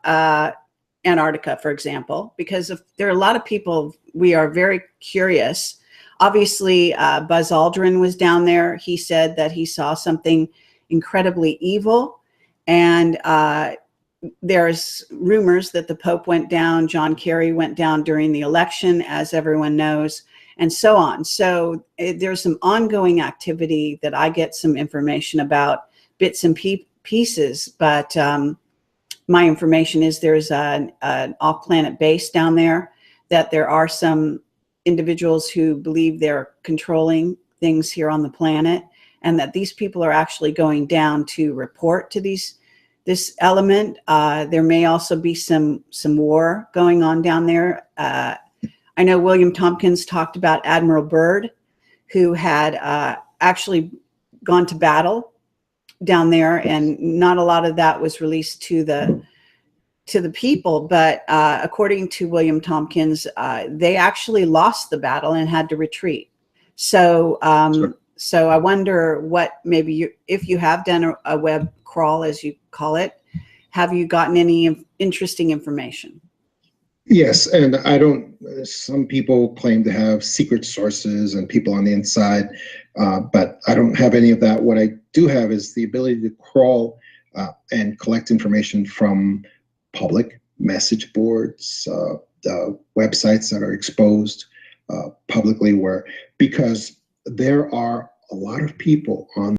Antarctica, for example, because there are a lot of people, we are very curious. Obviously, Buzz Aldrin was down there. He said that he saw something incredibly evil, and there's rumors that the Pope went down, John Kerry went down during the election, as everyone knows, and so on. So there's some ongoing activity that I get some information about, bits and pieces, but my information is there's an off-planet base down there, that there are some individuals who believe they're controlling things here on the planet, and that these people are actually going down to report to this element. There may also be some war going on down there. I know William Tompkins talked about Admiral Byrd, who had actually gone to battle down there, and not a lot of that was released to the people, but according to William Tompkins, they actually lost the battle and had to retreat. So Sure. So I wonder what, maybe if you have done a web crawl, as you call it, have you gotten any interesting information? Yes, and some people claim to have secret sources and people on the inside, but I don't have any of that. What I do have is the ability to crawl and collect information from public message boards, websites that are exposed publicly, because there are a lot of people on